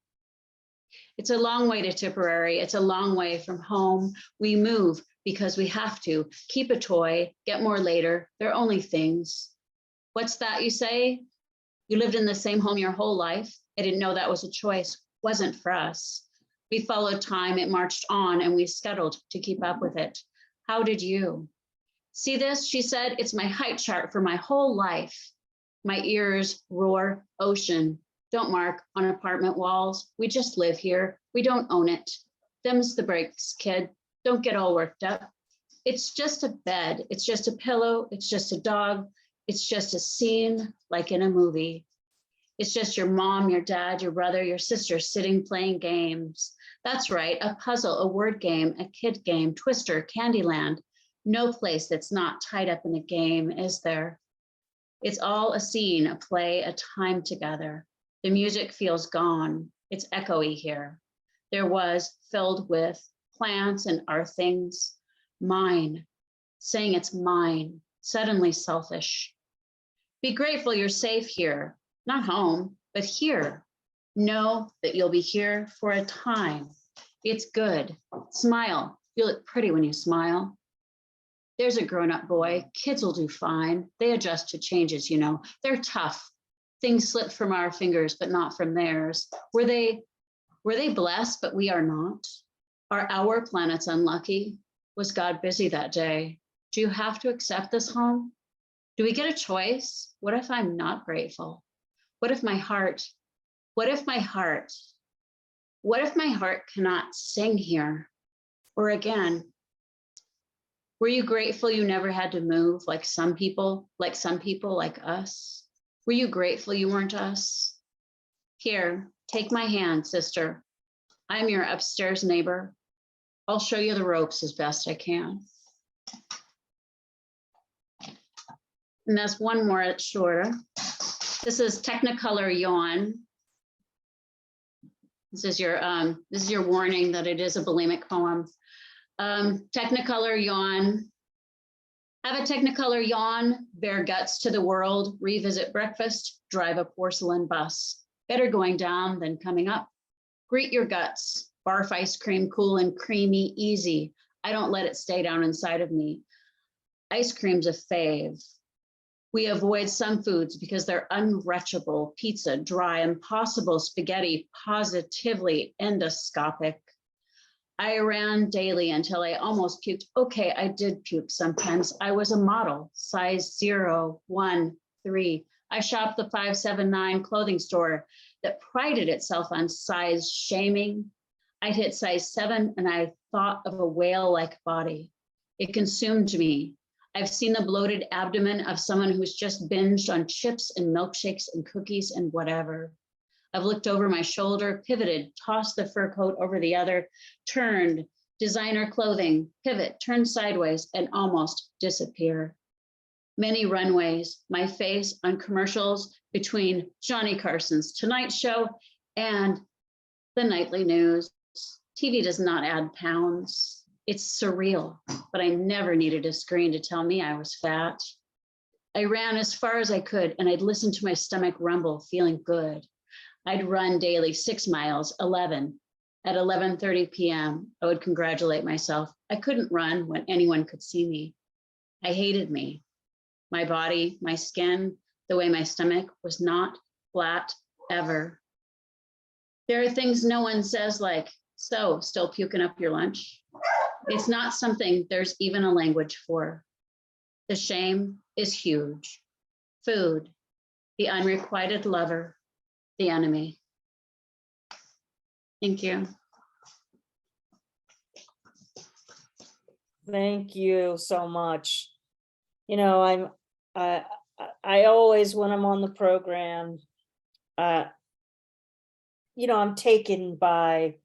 It's a long way to Tipperary. It's a long way from home. We move because we have to. Keep a toy, get more later. They're only things. What's that you say? You lived in the same home your whole life. I didn't know that was a choice. Wasn't for us. We followed time, it marched on, and we scuttled to keep up with it. How did you? See this, she said, it's my height chart for my whole life. My ears roar ocean. Don't mark on apartment walls. We just live here. We don't own it. Them's the breaks, kid. Don't get all worked up. It's just a bed. It's just a pillow. It's just a dog. It's just a scene like in a movie. It's just your mom, your dad, your brother, your sister sitting playing games. That's right, a puzzle, a word game, a kid game, Twister, Candyland. No place that's not tied up in a game, is there? It's all a scene, a play, a time together. The music feels gone. It's echoey here. There was filled with plants and our things. Mine, saying it's mine, suddenly selfish. Be grateful you're safe here. Not home, but here. Know that you'll be here for a time. It's good. Smile. You look pretty when you smile. There's a grown-up boy. Kids will do fine. They adjust to changes, you know. They're tough. Things slip from our fingers, but not from theirs. Were they blessed, but we are not? Are our planets unlucky? Was God busy that day? Do you have to accept this home? Do we get a choice? What if I'm not grateful? What if my heart cannot sing here? Or again, were you grateful you never had to move like some people like us? Were you grateful you weren't us? Here, take my hand, sister. I'm your upstairs neighbor. I'll show you the ropes as best I can. And that's one more, it's shorter. This is Technicolor Yawn. This is your warning that it is a bulimic poem. Technicolor Yawn. Have a Technicolor yawn, bare guts to the world, revisit breakfast, drive a porcelain bus. Better going down than coming up. Greet your guts, barf ice cream, cool and creamy, easy. I don't let it stay down inside of me. Ice cream's a fave. We avoid some foods because they're unretchable. Pizza, dry, impossible. Spaghetti, positively endoscopic. I ran daily until I almost puked. Okay, I did puke sometimes. I was a model, size 0, 1, 3. I shopped the 579 clothing store that prided itself on size shaming. I'd hit size 7 and I thought of a whale-like body. It consumed me. I've seen the bloated abdomen of someone who's just binged on chips and milkshakes and cookies and whatever. I've looked over my shoulder, pivoted, tossed the fur coat over the other, turned, designer clothing, pivot, turn sideways, and almost disappear. Many runways, my face on commercials between Johnny Carson's Tonight Show and the nightly news. TV does not add pounds. It's surreal, but I never needed a screen to tell me I was fat. I ran as far as I could and I'd listen to my stomach rumble, feeling good. I'd run daily 6 miles, 11. At 11:30 p.m., I would congratulate myself. I couldn't run when anyone could see me. I hated me. My body, my skin, the way my stomach was not flat ever. There are things no one says like, so, still puking up your lunch? It's not something there's even a language for. The shame is huge. Food, the unrequited lover, the enemy. Thank you. Thank you so much. You know, I always, when I'm on the program, you know, I'm taken by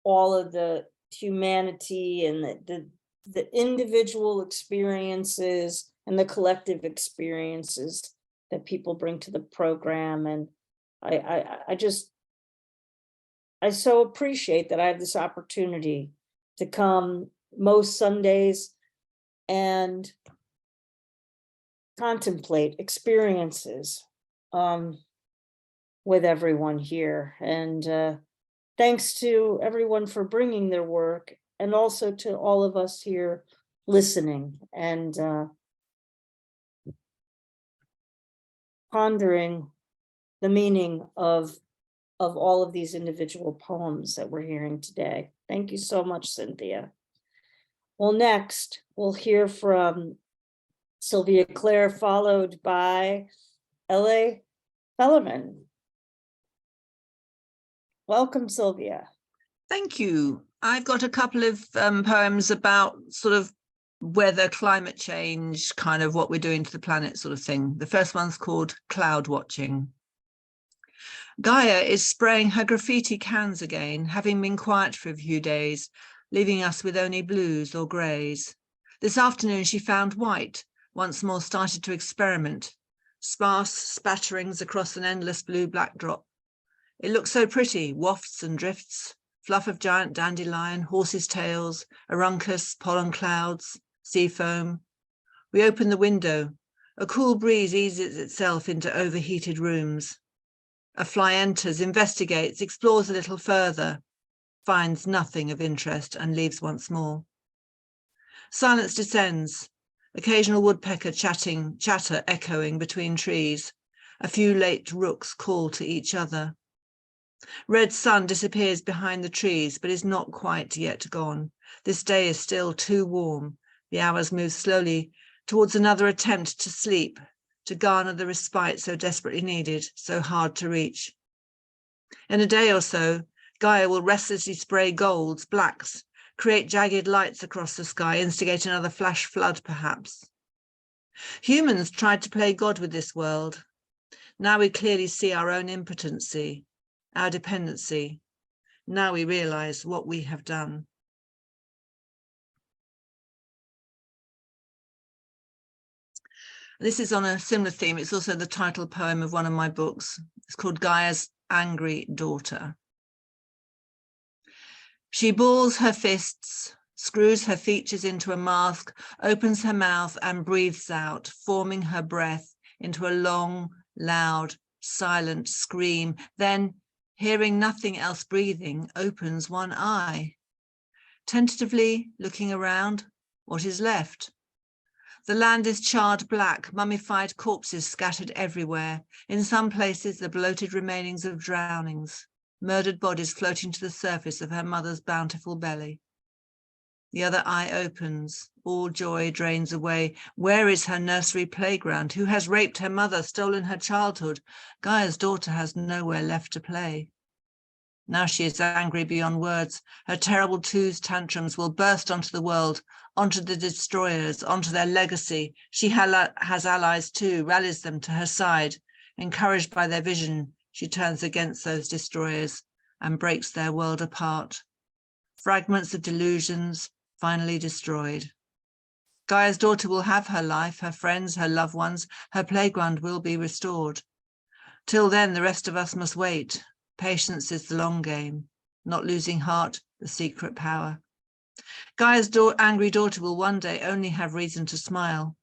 all of the humanity and the individual experiences and the collective experiences that people bring to the program. And I so appreciate that I have this opportunity to come most Sundays and contemplate experiences with everyone here. And thanks to everyone for bringing their work, and also to all of us here listening and pondering the meaning of all of these individual poems that we're hearing today. Thank you so much, Cynthia. Well, next we'll hear from Sylvia Clare, followed by L.A. Felleman. Welcome, Sylvia. Thank you. I've got a couple of poems about sort of weather, climate change, kind of what we're doing to the planet sort of thing. The first one's called Cloud Watching. Gaia is spraying her graffiti cans again, having been quiet for a few days, leaving us with only blues or greys. This afternoon she found white, once more started to experiment, sparse spatterings across an endless blue backdrop. It looks so pretty, wafts and drifts, fluff of giant dandelion, horses' tails, aruncus, pollen clouds, sea foam. We open the window. A cool breeze eases itself into overheated rooms. A fly enters, investigates, explores a little further, finds nothing of interest and leaves once more. Silence descends, occasional woodpecker chatter echoing between trees. A few late rooks call to each other. Red sun disappears behind the trees, but is not quite yet gone. This day is still too warm. The hours move slowly towards another attempt to sleep, to garner the respite so desperately needed, so hard to reach. In a day or so, Gaia will restlessly spray golds, blacks, create jagged lights across the sky, instigate another flash flood, perhaps. Humans tried to play God with this world. Now we clearly see our own impotency, our dependency. Now we realize what we have done. This is on a similar theme. It's also the title poem of one of my books. It's called Gaia's Angry Daughter. She balls her fists, screws her features into a mask, opens her mouth and breathes out, forming her breath into a long, loud, silent scream. Then, hearing nothing else breathing, opens one eye. Tentatively looking around, what is left? The land is charred black, mummified corpses scattered everywhere. In some places, the bloated remainings of drownings, murdered bodies floating to the surface of her mother's bountiful belly. The other eye opens, all joy drains away. Where is her nursery playground? Who has raped her mother, stolen her childhood? Gaia's daughter has nowhere left to play. Now she is angry beyond words. Her terrible twos tantrums will burst onto the world, onto the destroyers, onto their legacy. She has allies too, rallies them to her side. Encouraged by their vision, she turns against those destroyers and breaks their world apart. Fragments of delusions finally destroyed. Gaia's daughter will have her life, her friends, her loved ones. Her playground will be restored. Till then, the rest of us must wait. Patience is the long game, not losing heart, the secret power. Gaia's angry daughter will one day only have reason to smile,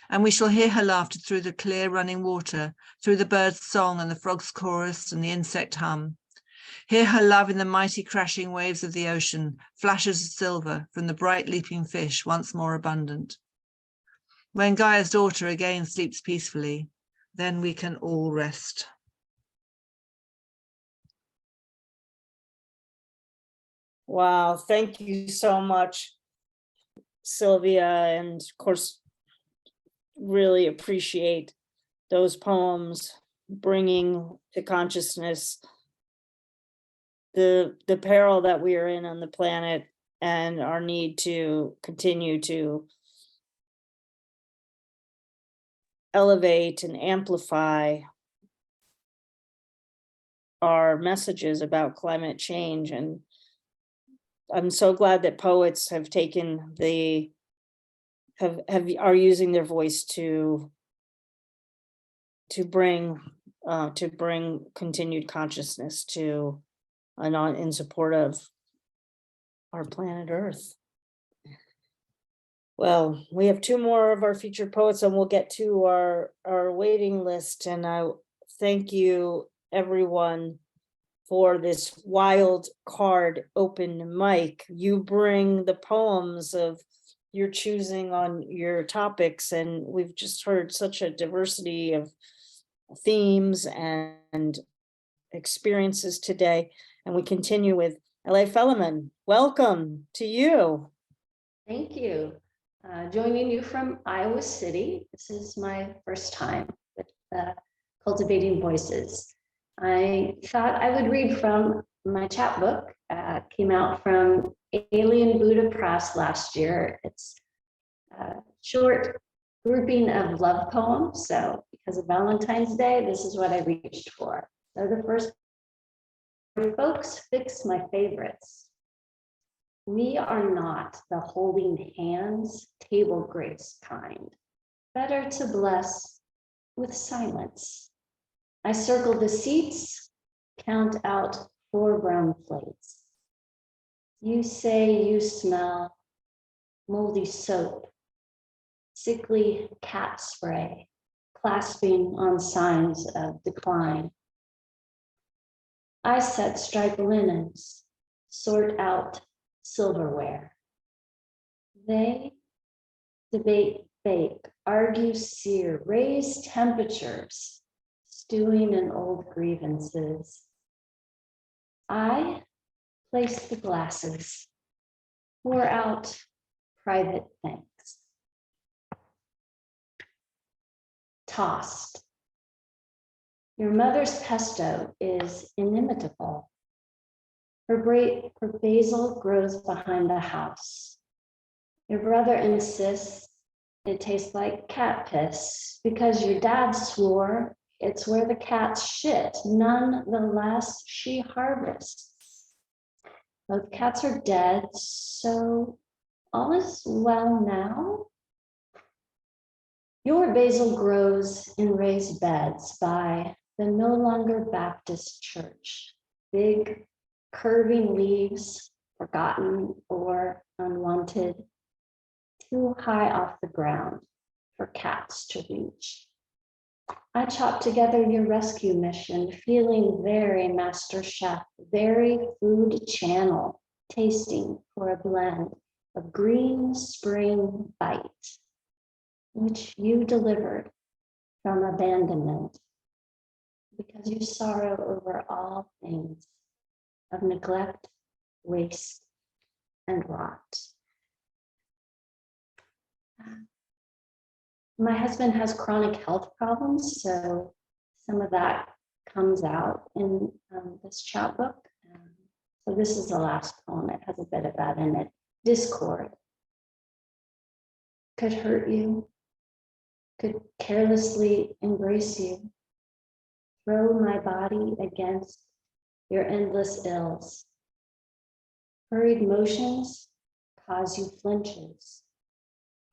and we shall hear her laughter through the clear running water, through the bird's song and the frog's chorus and the insect hum. Hear her love in the mighty crashing waves of the ocean, flashes of silver from the bright leaping fish once more abundant. When Gaia's daughter again sleeps peacefully, then we can all rest. Wow, thank you so much, Sylvia. And of course, really appreciate those poems bringing to consciousness the peril that we are in on the planet and our need to continue to elevate and amplify our messages about climate change. And I'm so glad that poets have taken are using their voice to bring continued consciousness to and in support of our planet Earth. Well, we have two more of our featured poets, and we'll get to our waiting list. And I thank you, everyone, for this wild card open mic. You bring the poems of your choosing on your topics, and we've just heard such a diversity of themes and experiences today. And we continue with L.A. Felleman. Welcome to you. Thank you. Joining you from Iowa City. This is my first time with Cultivating Voices. I thought I would read from my chapbook. Came out from Alien Buddha Press last year. It's a short grouping of love poems. So because of Valentine's Day, this is what I reached for. So the first, folks fix my favorites. We are not the holding hands, table grace kind. Better to bless with silence. I circle the seats, count out 4 brown plates. You say you smell moldy soap, sickly cat spray, clasping on signs of decline. I set striped linens, sort out silverware. They debate, bake, argue, sear, raise temperatures, stewing in old grievances. I place the glasses, pour out private thanks. Tossed. Your mother's pesto is inimitable. Her basil grows behind the house. Your brother insists it tastes like cat piss because your dad swore it's where the cats shit. Nonetheless, she harvests. Both cats are dead, so all is well now. Your basil grows in raised beds by the no longer Baptist church. Big, curving leaves, forgotten or unwanted, too high off the ground for cats to reach. I chopped together your rescue mission, feeling very master chef, very food channel, tasting for a blend of green spring bite, which you delivered from abandonment because you sorrow over all things of neglect, waste, and rot. My husband has chronic health problems, so some of that comes out in this chapbook. So this is the last poem. It has a bit of that in it. Discord could hurt you, could carelessly embrace you, throw my body against your endless ills. Hurried motions cause you flinches.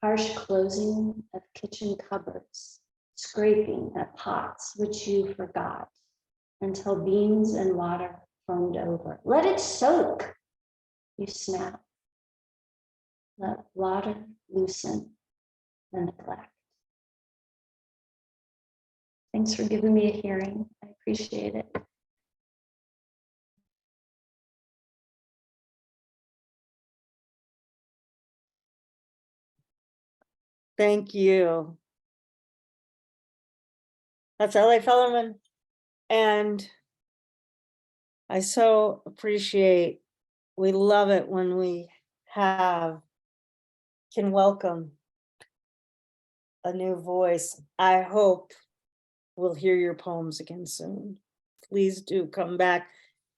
Harsh closing of kitchen cupboards, scraping at pots which you forgot until beans and water foamed over. Let it soak, you snap. Let water loosen the neglect. Thanks for giving me a hearing. I appreciate it. Thank you. That's L.A. Felleman. And I so appreciate, we love it when we can welcome a new voice. I hope we'll hear your poems again soon. Please do come back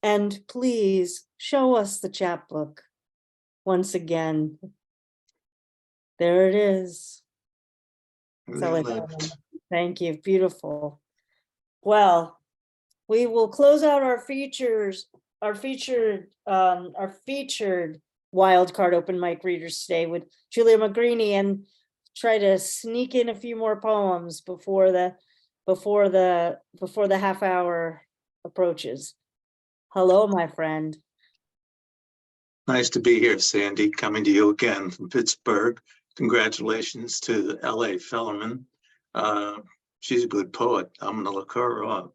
and please show us the chapbook once again. There it is. Thank you, beautiful. Well, we will close out our featured wildcard open mic readers today with Giulio Magrini and try to sneak in a few more poems before the half hour approaches. Hello, my friend. Nice to be here, Sandy, coming to you again from Pittsburgh. Congratulations to L.A. Felleman. She's a good poet. I'm going to look her up.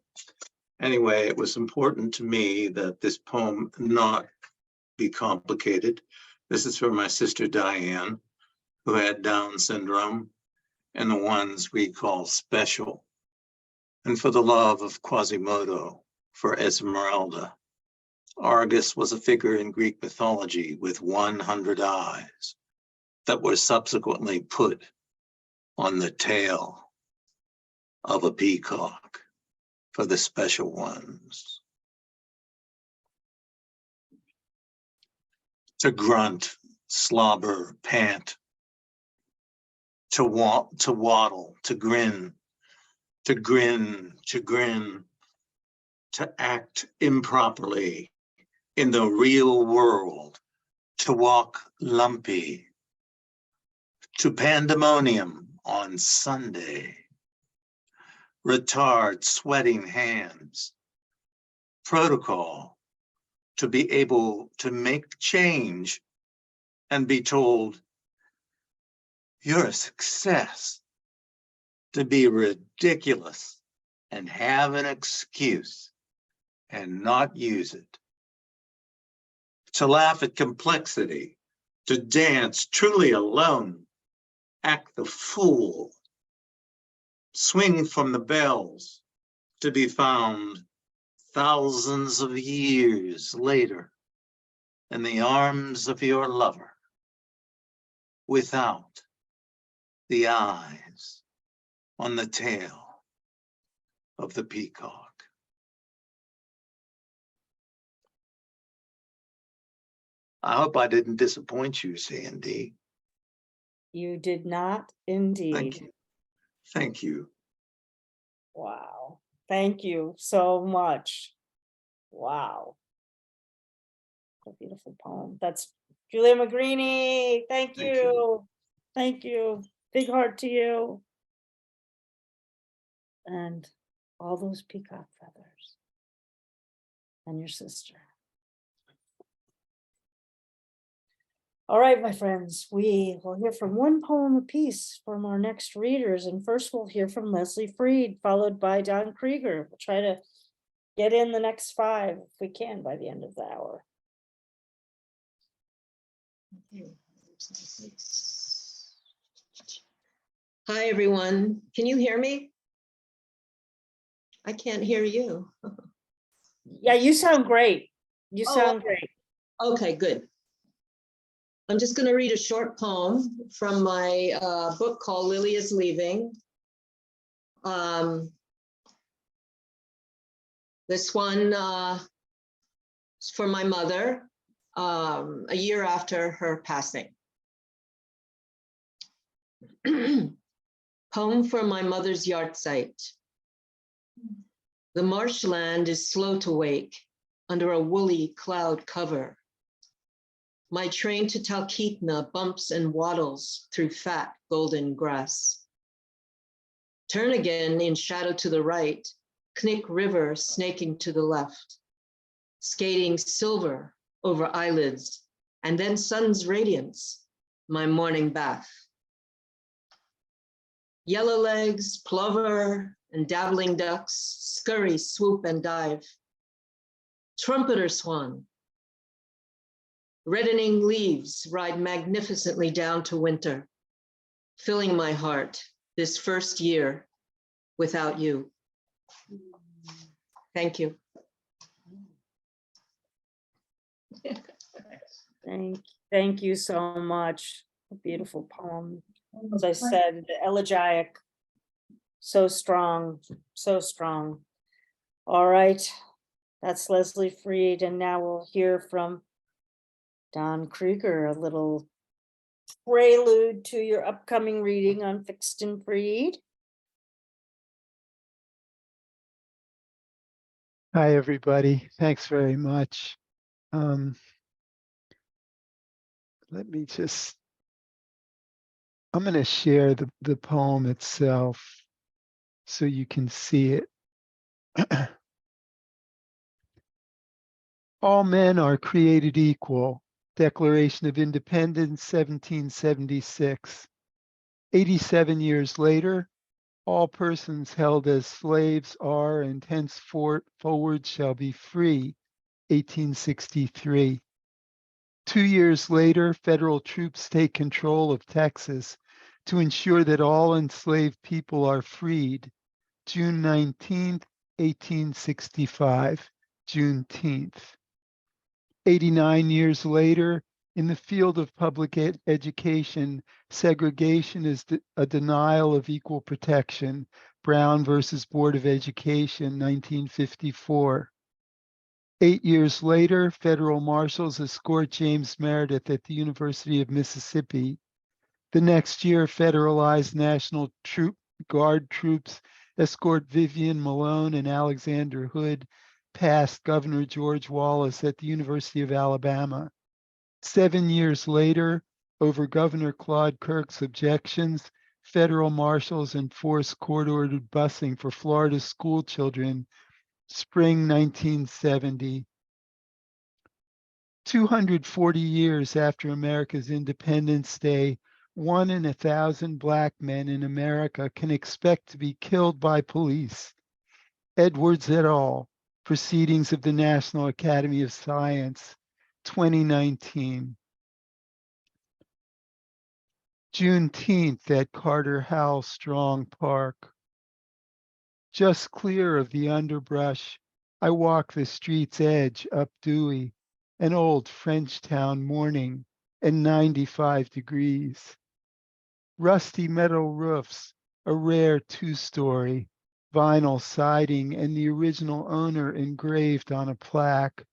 Anyway, it was important to me that this poem not be complicated. This is for my sister Diane, who had Down syndrome, and the ones we call special. And for the love of Quasimodo, for Esmeralda. Argus was a figure in Greek mythology with 100 eyes that were subsequently put on the tail of a peacock for the special ones. To grunt, slobber, pant, to waddle, to grin, to act improperly in the real world, to walk lumpy, to pandemonium on Sunday, retard sweating hands, protocol to be able to make change and be told, you're a success, to be ridiculous and have an excuse and not use it, to laugh at complexity, to dance truly alone, act the fool, swing from the bells, to be found thousands of years later in the arms of your lover, without the eyes on the tail of the peacock. I hope I didn't disappoint you, Sandy. You did not Thank indeed. you. Thank you. Wow. Thank you so much. Wow. A beautiful poem. That's Giulio Magrini. Thank Thank you. you. Thank you. Big heart to you. And all those peacock feathers. And your sister. All right, my friends, we will hear from one poem apiece from our next readers. And first we'll hear from Leslie Freed, followed by Don Krieger. We'll try to get in the next 5 if we can by the end of the hour. Hi, everyone. Can you hear me? I can't hear you. Yeah, you sound great. You Oh, sound great. Okay, good. I'm just going to read a short poem from my book called Lily is Leaving. This one is for my mother, a year after her passing. Poem from my mother's yard site. The marshland is slow to wake under a woolly cloud cover. My train to Talkeetna bumps and waddles through fat golden grass. Turn again in shadow to the right, Knik River snaking to the left, skating silver over eyelids, and then sun's radiance, my morning bath. Yellow legs, plover, and dabbling ducks scurry, swoop, and dive. Trumpeter swan. Reddening leaves ride magnificently down to winter, filling my heart this first year without you. Thank you. Thank you so much. A beautiful poem. As I said, the elegiac, so strong, so strong. All right, that's Leslie Freed, and now we'll hear from Don Krieger, a little prelude to your upcoming reading on Fixed and Freed. Hi, everybody. Thanks very much. Let me just, I'm going to share the poem itself so you can see it. All men are created equal. Declaration of Independence, 1776. 87 years later, all persons held as slaves are and henceforward shall be free, 1863. 2 years later, federal troops take control of Texas to ensure that all enslaved people are freed, June 19th, 1865, Juneteenth. 89 years later, in the field of public education, segregation is a denial of equal protection. Brown versus Board of Education, 1954. 8 years later, federal marshals escort James Meredith at the University of Mississippi. The next year, federalized National Guard troops escort Vivian Malone and Alexander Hood past Governor George Wallace at the University of Alabama. 7 years later, over Governor Claude Kirk's objections, federal marshals enforce court-ordered busing for Florida school children, spring 1970. 240 years after America's Independence Day, 1 in 1,000 Black men in America can expect to be killed by police. Edwards et al., Proceedings of the National Academy of Science, 2019. Juneteenth at Carter Howell Strong Park. Just clear of the underbrush, I walk the street's edge up Dewey, an old Frenchtown morning and 95 degrees. Rusty metal roofs, a rare two-story, vinyl siding, and the original owner engraved on a plaque.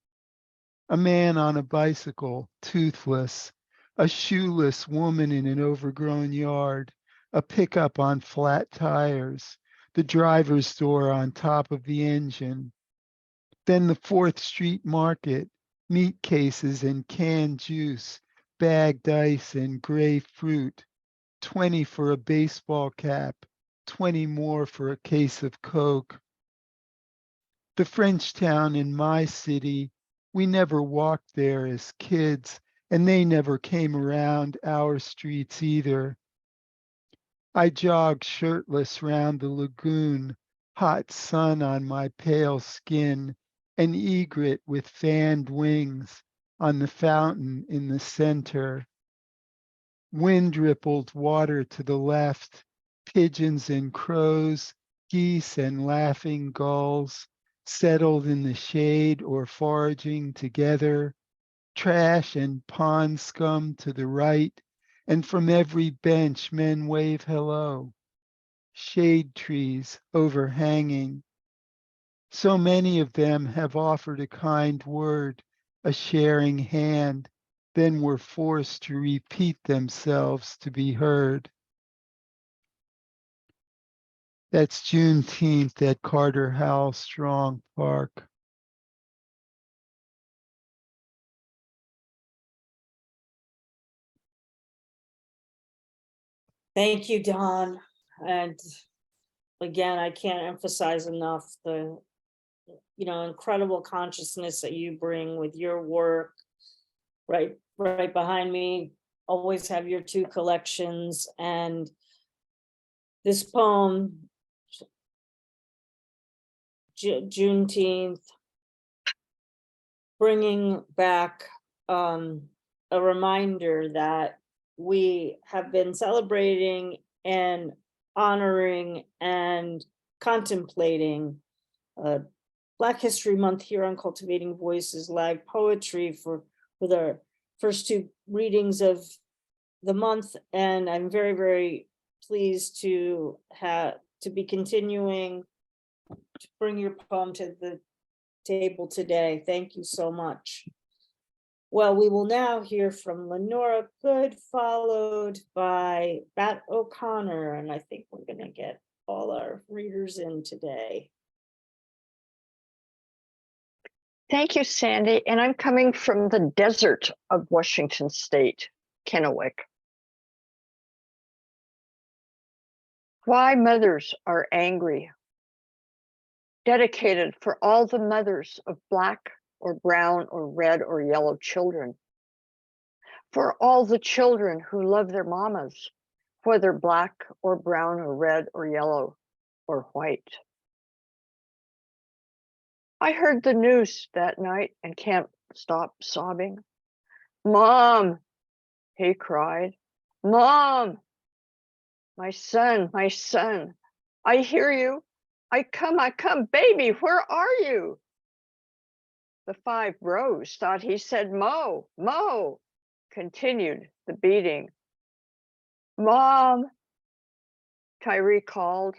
A man on a bicycle, toothless, a shoeless woman in an overgrown yard, a pickup on flat tires, the driver's door on top of the engine. Then the 4th Street Market, meat cases and canned juice, bagged ice and gray fruit, 20 for a baseball cap, 20 more for a case of Coke. The Frenchtown in my city, we never walked there as kids, and they never came around our streets either. I jogged shirtless round the lagoon, hot sun on my pale skin, an egret with fanned wings on the fountain in the center. Wind rippled water to the left, pigeons and crows, geese and laughing gulls, settled in the shade or foraging together, trash and pond scum to the right, and from every bench men wave hello. Shade trees overhanging. So many of them have offered a kind word, a sharing hand, then were forced to repeat themselves to be heard. That's Juneteenth at Carter Howell Strong Park. Thank you, Don. And again, I can't emphasize enough the, incredible consciousness that you bring with your work. Right behind me, always have your 2 collections, and this poem, Juneteenth, bringing back a reminder that we have been celebrating and honoring and contemplating Black History Month here on Cultivating Voices Live Poetry for our first 2 readings of the month, and I'm very, very pleased to be continuing to bring your poem to the table today. Thank you so much. Well, we will now hear from Lenora Good, followed by Batt O'Connor, and I think we're going to get all our readers in today. Thank you, Sandy. And I'm coming from the desert of Washington State, Kennewick. Why mothers are angry. Dedicated for all the mothers of Black or brown or red or yellow children. For all the children who love their mamas, whether Black or brown or red or yellow or white. I heard the news that night and can't stop sobbing. Mom, he cried. Mom, my son, I hear you. I come, baby, where are you? The 5 rows thought he said, Mo, Mo, continued the beating. Mom, Tyree called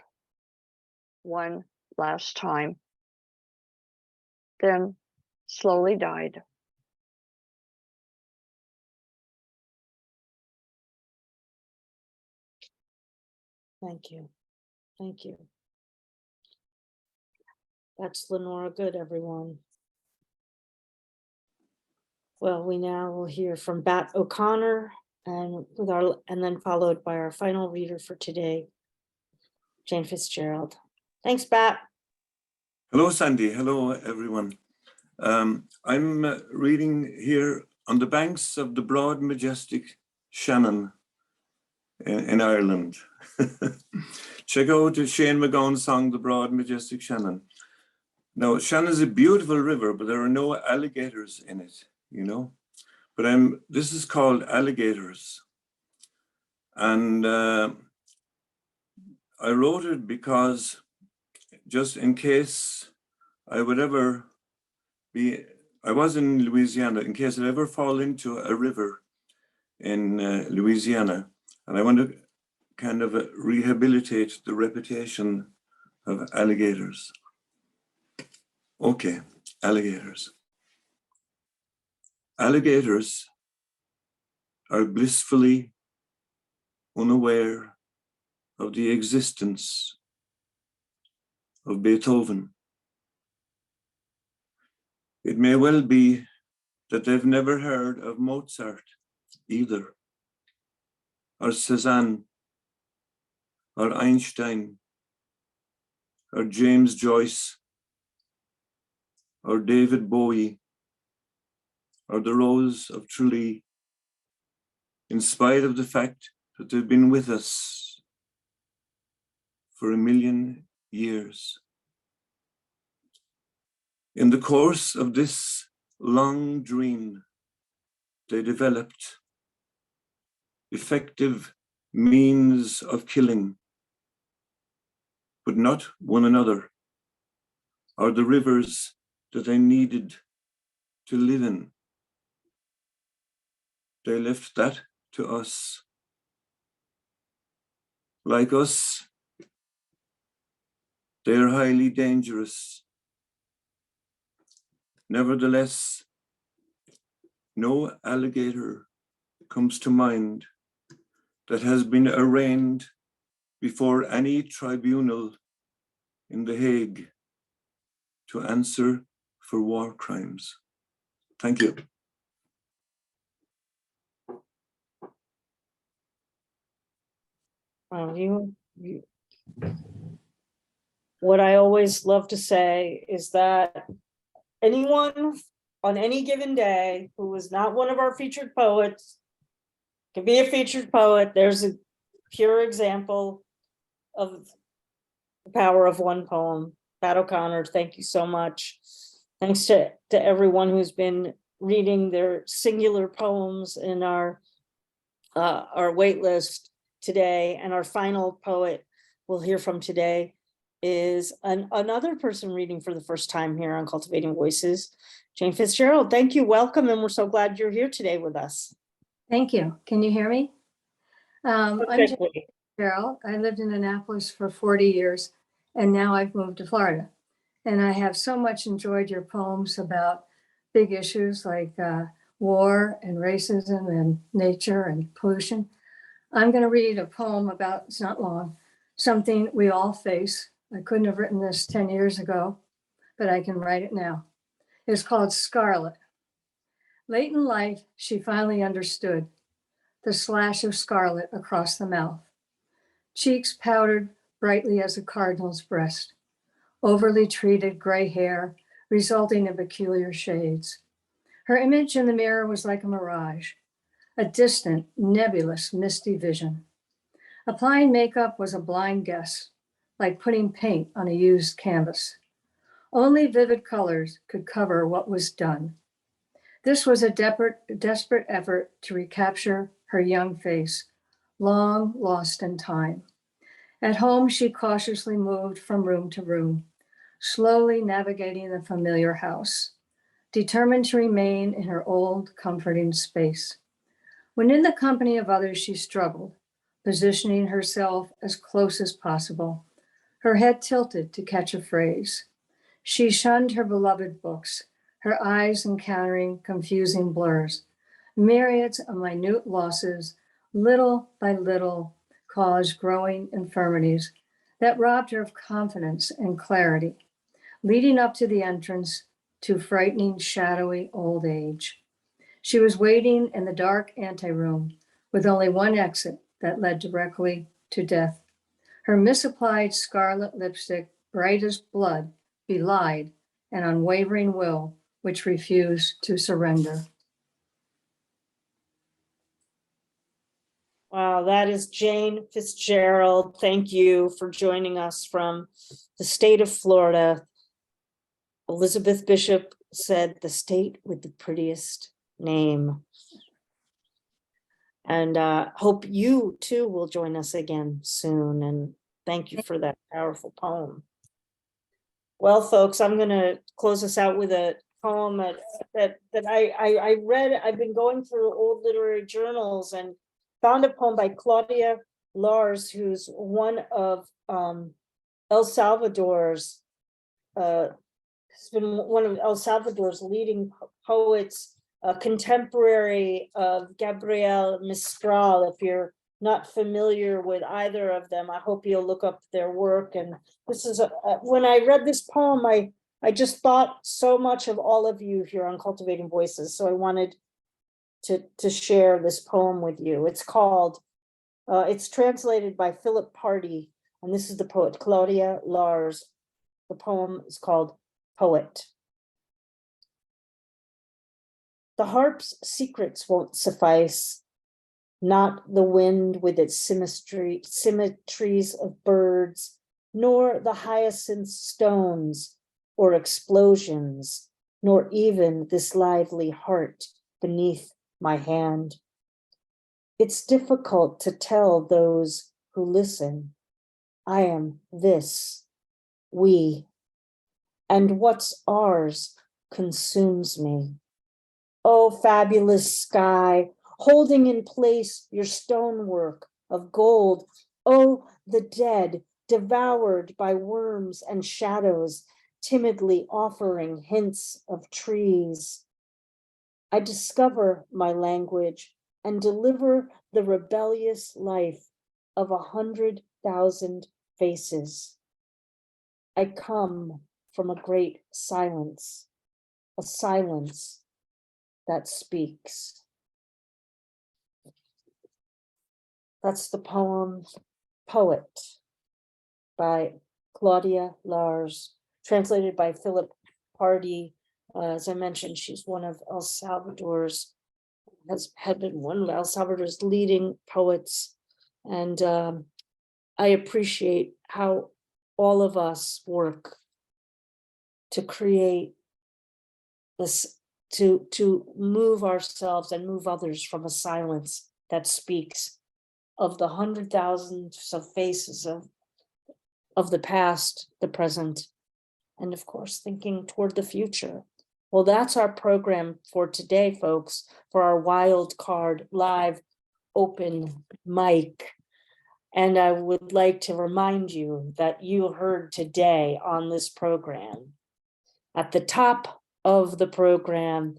one last time, then slowly died. Thank you. Thank you. That's Lenora Good, everyone. Well, we now will hear from Batt O'Connor, and then followed by our final reader for today, Jane Fitzgerald. Thanks, Batt. Hello, Sandy. Hello, everyone. I'm reading here on the banks of the broad, majestic Shannon in Ireland. Check out Shane MacGowan's song, The Broad, Majestic Shannon. Now, Shannon is a beautiful river, but there are no alligators in it, you know. But this is called Alligators. And I wrote it because just in case I would ever be, I was in Louisiana, in case I ever fall into a river in Louisiana, and I want to kind of rehabilitate the reputation of alligators. Okay, alligators. Alligators are blissfully unaware of the existence of Beethoven. It may well be that they've never heard of Mozart either, or Cézanne, or Einstein, or James Joyce, or David Bowie, or the Rose of Tralee, in spite of the fact that they've been with us for 1,000,000 years. In the course of this long dream, they developed effective means of killing, but not one another, or the rivers that they needed to live in. They left that to us. Like us, they are highly dangerous. Nevertheless, no alligator comes to mind that has been arraigned before any tribunal in The Hague to answer for war crimes. Thank you. What I always love to say is that anyone on any given day who is not one of our featured poets can be a featured poet. There's a pure example of the power of one poem. Batt O'Connor, thank you so much. Thanks to everyone who's been reading their singular poems in our wait list today. And our final poet we'll hear from today is another person reading for the first time here on Cultivating Voices, Jane Fitzgerald. Thank you, welcome, and we're so glad you're here today with us. Thank you. Can you hear me? I'm Jane Fitzgerald. I lived in Annapolis for 40 years, and now I've moved to Florida. And I have so much enjoyed your poems about big issues like war and racism and nature and pollution. I'm going to read a poem about, it's not long, something we all face. I couldn't have written this 10 years ago, but I can write it now. It's called Scarlet. Late in life, she finally understood the slash of scarlet across the mouth, cheeks powdered brightly as a cardinal's breast, overly treated gray hair resulting in peculiar shades. Her image in the mirror was like a mirage, a distant, nebulous, misty vision. Applying makeup was a blind guess, like putting paint on a used canvas. Only vivid colors could cover what was done. This was a desperate effort to recapture her young face, long lost in time. At home, she cautiously moved from room to room, slowly navigating the familiar house, determined to remain in her old, comforting space. When in the company of others, she struggled, positioning herself as close as possible, her head tilted to catch a phrase. She shunned her beloved books, her eyes encountering confusing blurs. Myriads of minute losses, little by little, caused growing infirmities that robbed her of confidence and clarity, leading up to the entrance to frightening, shadowy old age. She was waiting in the dark anteroom with only one exit that led directly to death. Her misapplied scarlet lipstick, bright as blood, belied an unwavering will which refused to surrender. Wow, that is Jane Fitzgerald. Thank you for joining us from the state of Florida. Elizabeth Bishop said the state with the prettiest name. And hope you too will join us again soon. And thank you for that powerful poem. Well, folks, I'm gonna close us out with a poem that I read. I've been going through old literary journals and found a poem by Claudia Lars, who's one of El Salvador's has been one of El Salvador's leading poets, contemporary of Gabriel Mistral. If you're not familiar with either of them, I hope you'll look up their work. And this is when I read this poem, I just thought so much of all of you here on Cultivating Voices. So I wanted to share this poem with you. It's called, it's translated by Philip Pardee, and this is the poet Claudia Lars. The poem is called Poet. The harp's secrets won't suffice, not the wind with its symmetries of birds, nor the hyacinth stones or explosions, nor even this lively heart beneath my hand. It's difficult to tell those who listen, I am this, we, and what's ours consumes me. Oh, fabulous sky, holding in place your stonework of gold. Oh, the dead, devoured by worms and shadows, timidly offering hints of trees. I discover my language and deliver the rebellious life of 100,000 faces. I come from a great silence, a silence that speaks. That's the poem Poet by Claudia Lars, translated by Philip Pardee. As I mentioned, she's one of El Salvador's, had been one of El Salvador's leading poets. And I appreciate how all of us work to create this, to move ourselves and move others from a silence that speaks of the 100,000s of faces of the past, the present, and of course, thinking toward the future. Well, that's our program for today, folks, for our wild card live open mic. And I would like to remind you that you heard today on this program, at the top of the program,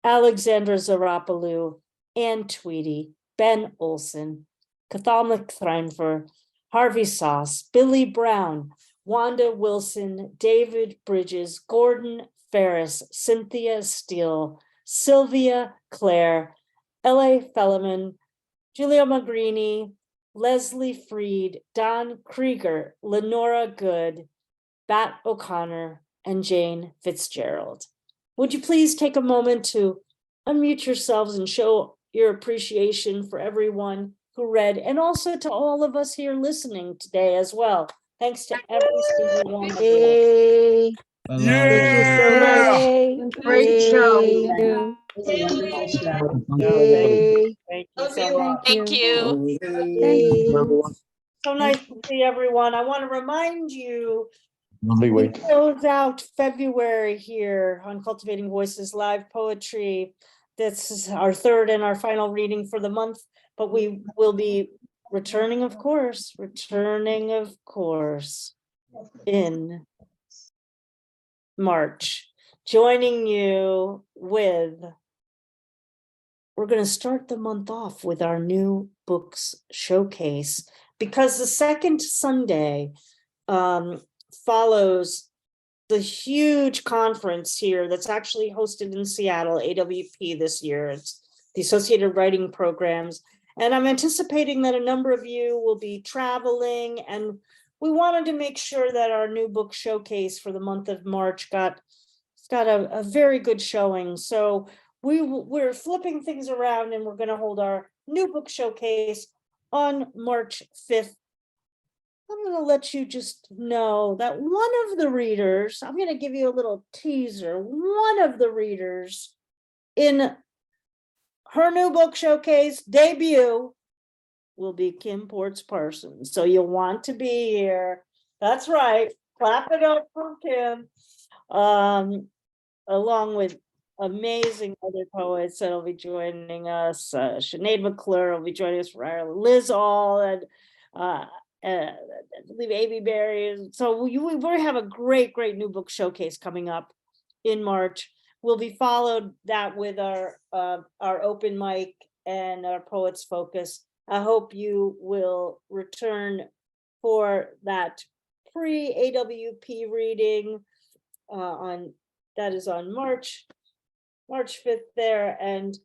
Alexandra Psaropoulou, Ann Tweedy, Ben Olson, Cathal Mac Thréinfhir, Harvery Soss, Billy Brown, Wanda Wilson, David Brydges, Gordon Ferris, Cynthia Steele, Sylvia Clare, Felleman, Giulio Magrini, Leslie Freed, Don Krieger, Lenora Good, Batt O'Connor, and Jane Fitzgerald. Would you please take a moment to unmute yourselves and show your appreciation for everyone who read, and also to all of us here listening today as well. Thanks to every single one of you. Yay. Thank you so much. Great show. Yay. Wonderful show. Yay. Thank you so much. Thank you. Yay. So nice to see everyone. I want to remind you, Lovely we week. close out February here on Cultivating Voices Live Poetry. This is our third and our final reading for the month, but we will be returning, of course, in March, joining you with, we're going to start the month off with our new books showcase, because the second Sunday follows the huge conference here that's actually hosted in Seattle, AWP this year. It's the Associated Writing Programs. And I'm anticipating that a number of you will be traveling, and we wanted to make sure that our new book showcase for the month of March got a very good showing. So we're flipping things around, and we're going to hold our new book showcase on March 5th. I'm going to let you just know that one of the readers, I'm going to give you a little teaser, one of the readers in her new book showcase debut will be Kim Ports Parsons. So you'll want to be here. That's right. Clap it up for Kim. Along with amazing other poets that'll be joining us. Sinead McClure will be joining us for Ireland. Liz All and I believe Amy Berry. So we have a great new book showcase coming up in March. We'll be followed that with our open mic and our Poets Focus. I hope you will return for that pre-AWP reading that is on March 5th there. And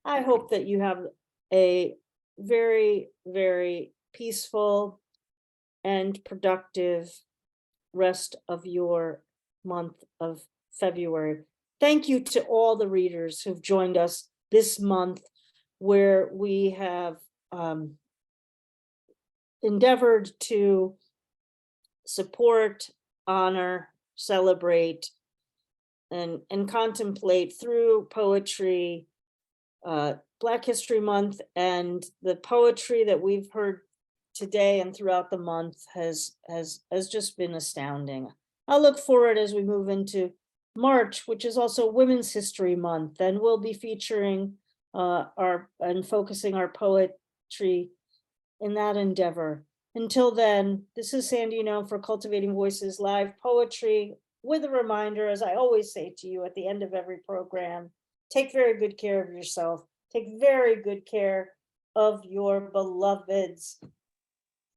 I hope that you have a very, very peaceful and productive rest of your month of February. Thank you to all the readers who've joined us this month, where we have endeavored to support, honor, celebrate, and contemplate through poetry, Black History Month, and the poetry that we've heard today and throughout the month has just been astounding. I look forward as we move into March, which is also Women's History Month, and we'll be featuring and focusing our poetry in that endeavor. Until then, this is Sandy Yannone for Cultivating Voices Live Poetry, with a reminder, as I always say to you at the end of every program, take very good care of yourself. Take very good care of your beloveds.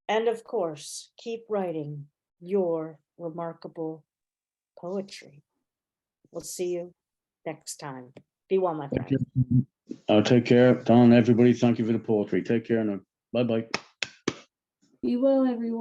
And of course, keep writing your remarkable poetry. We'll see you next time. Be well, my friend. Take care, Don, everybody. Thank you for the poetry. Take care now. Bye-bye. Be well, everyone.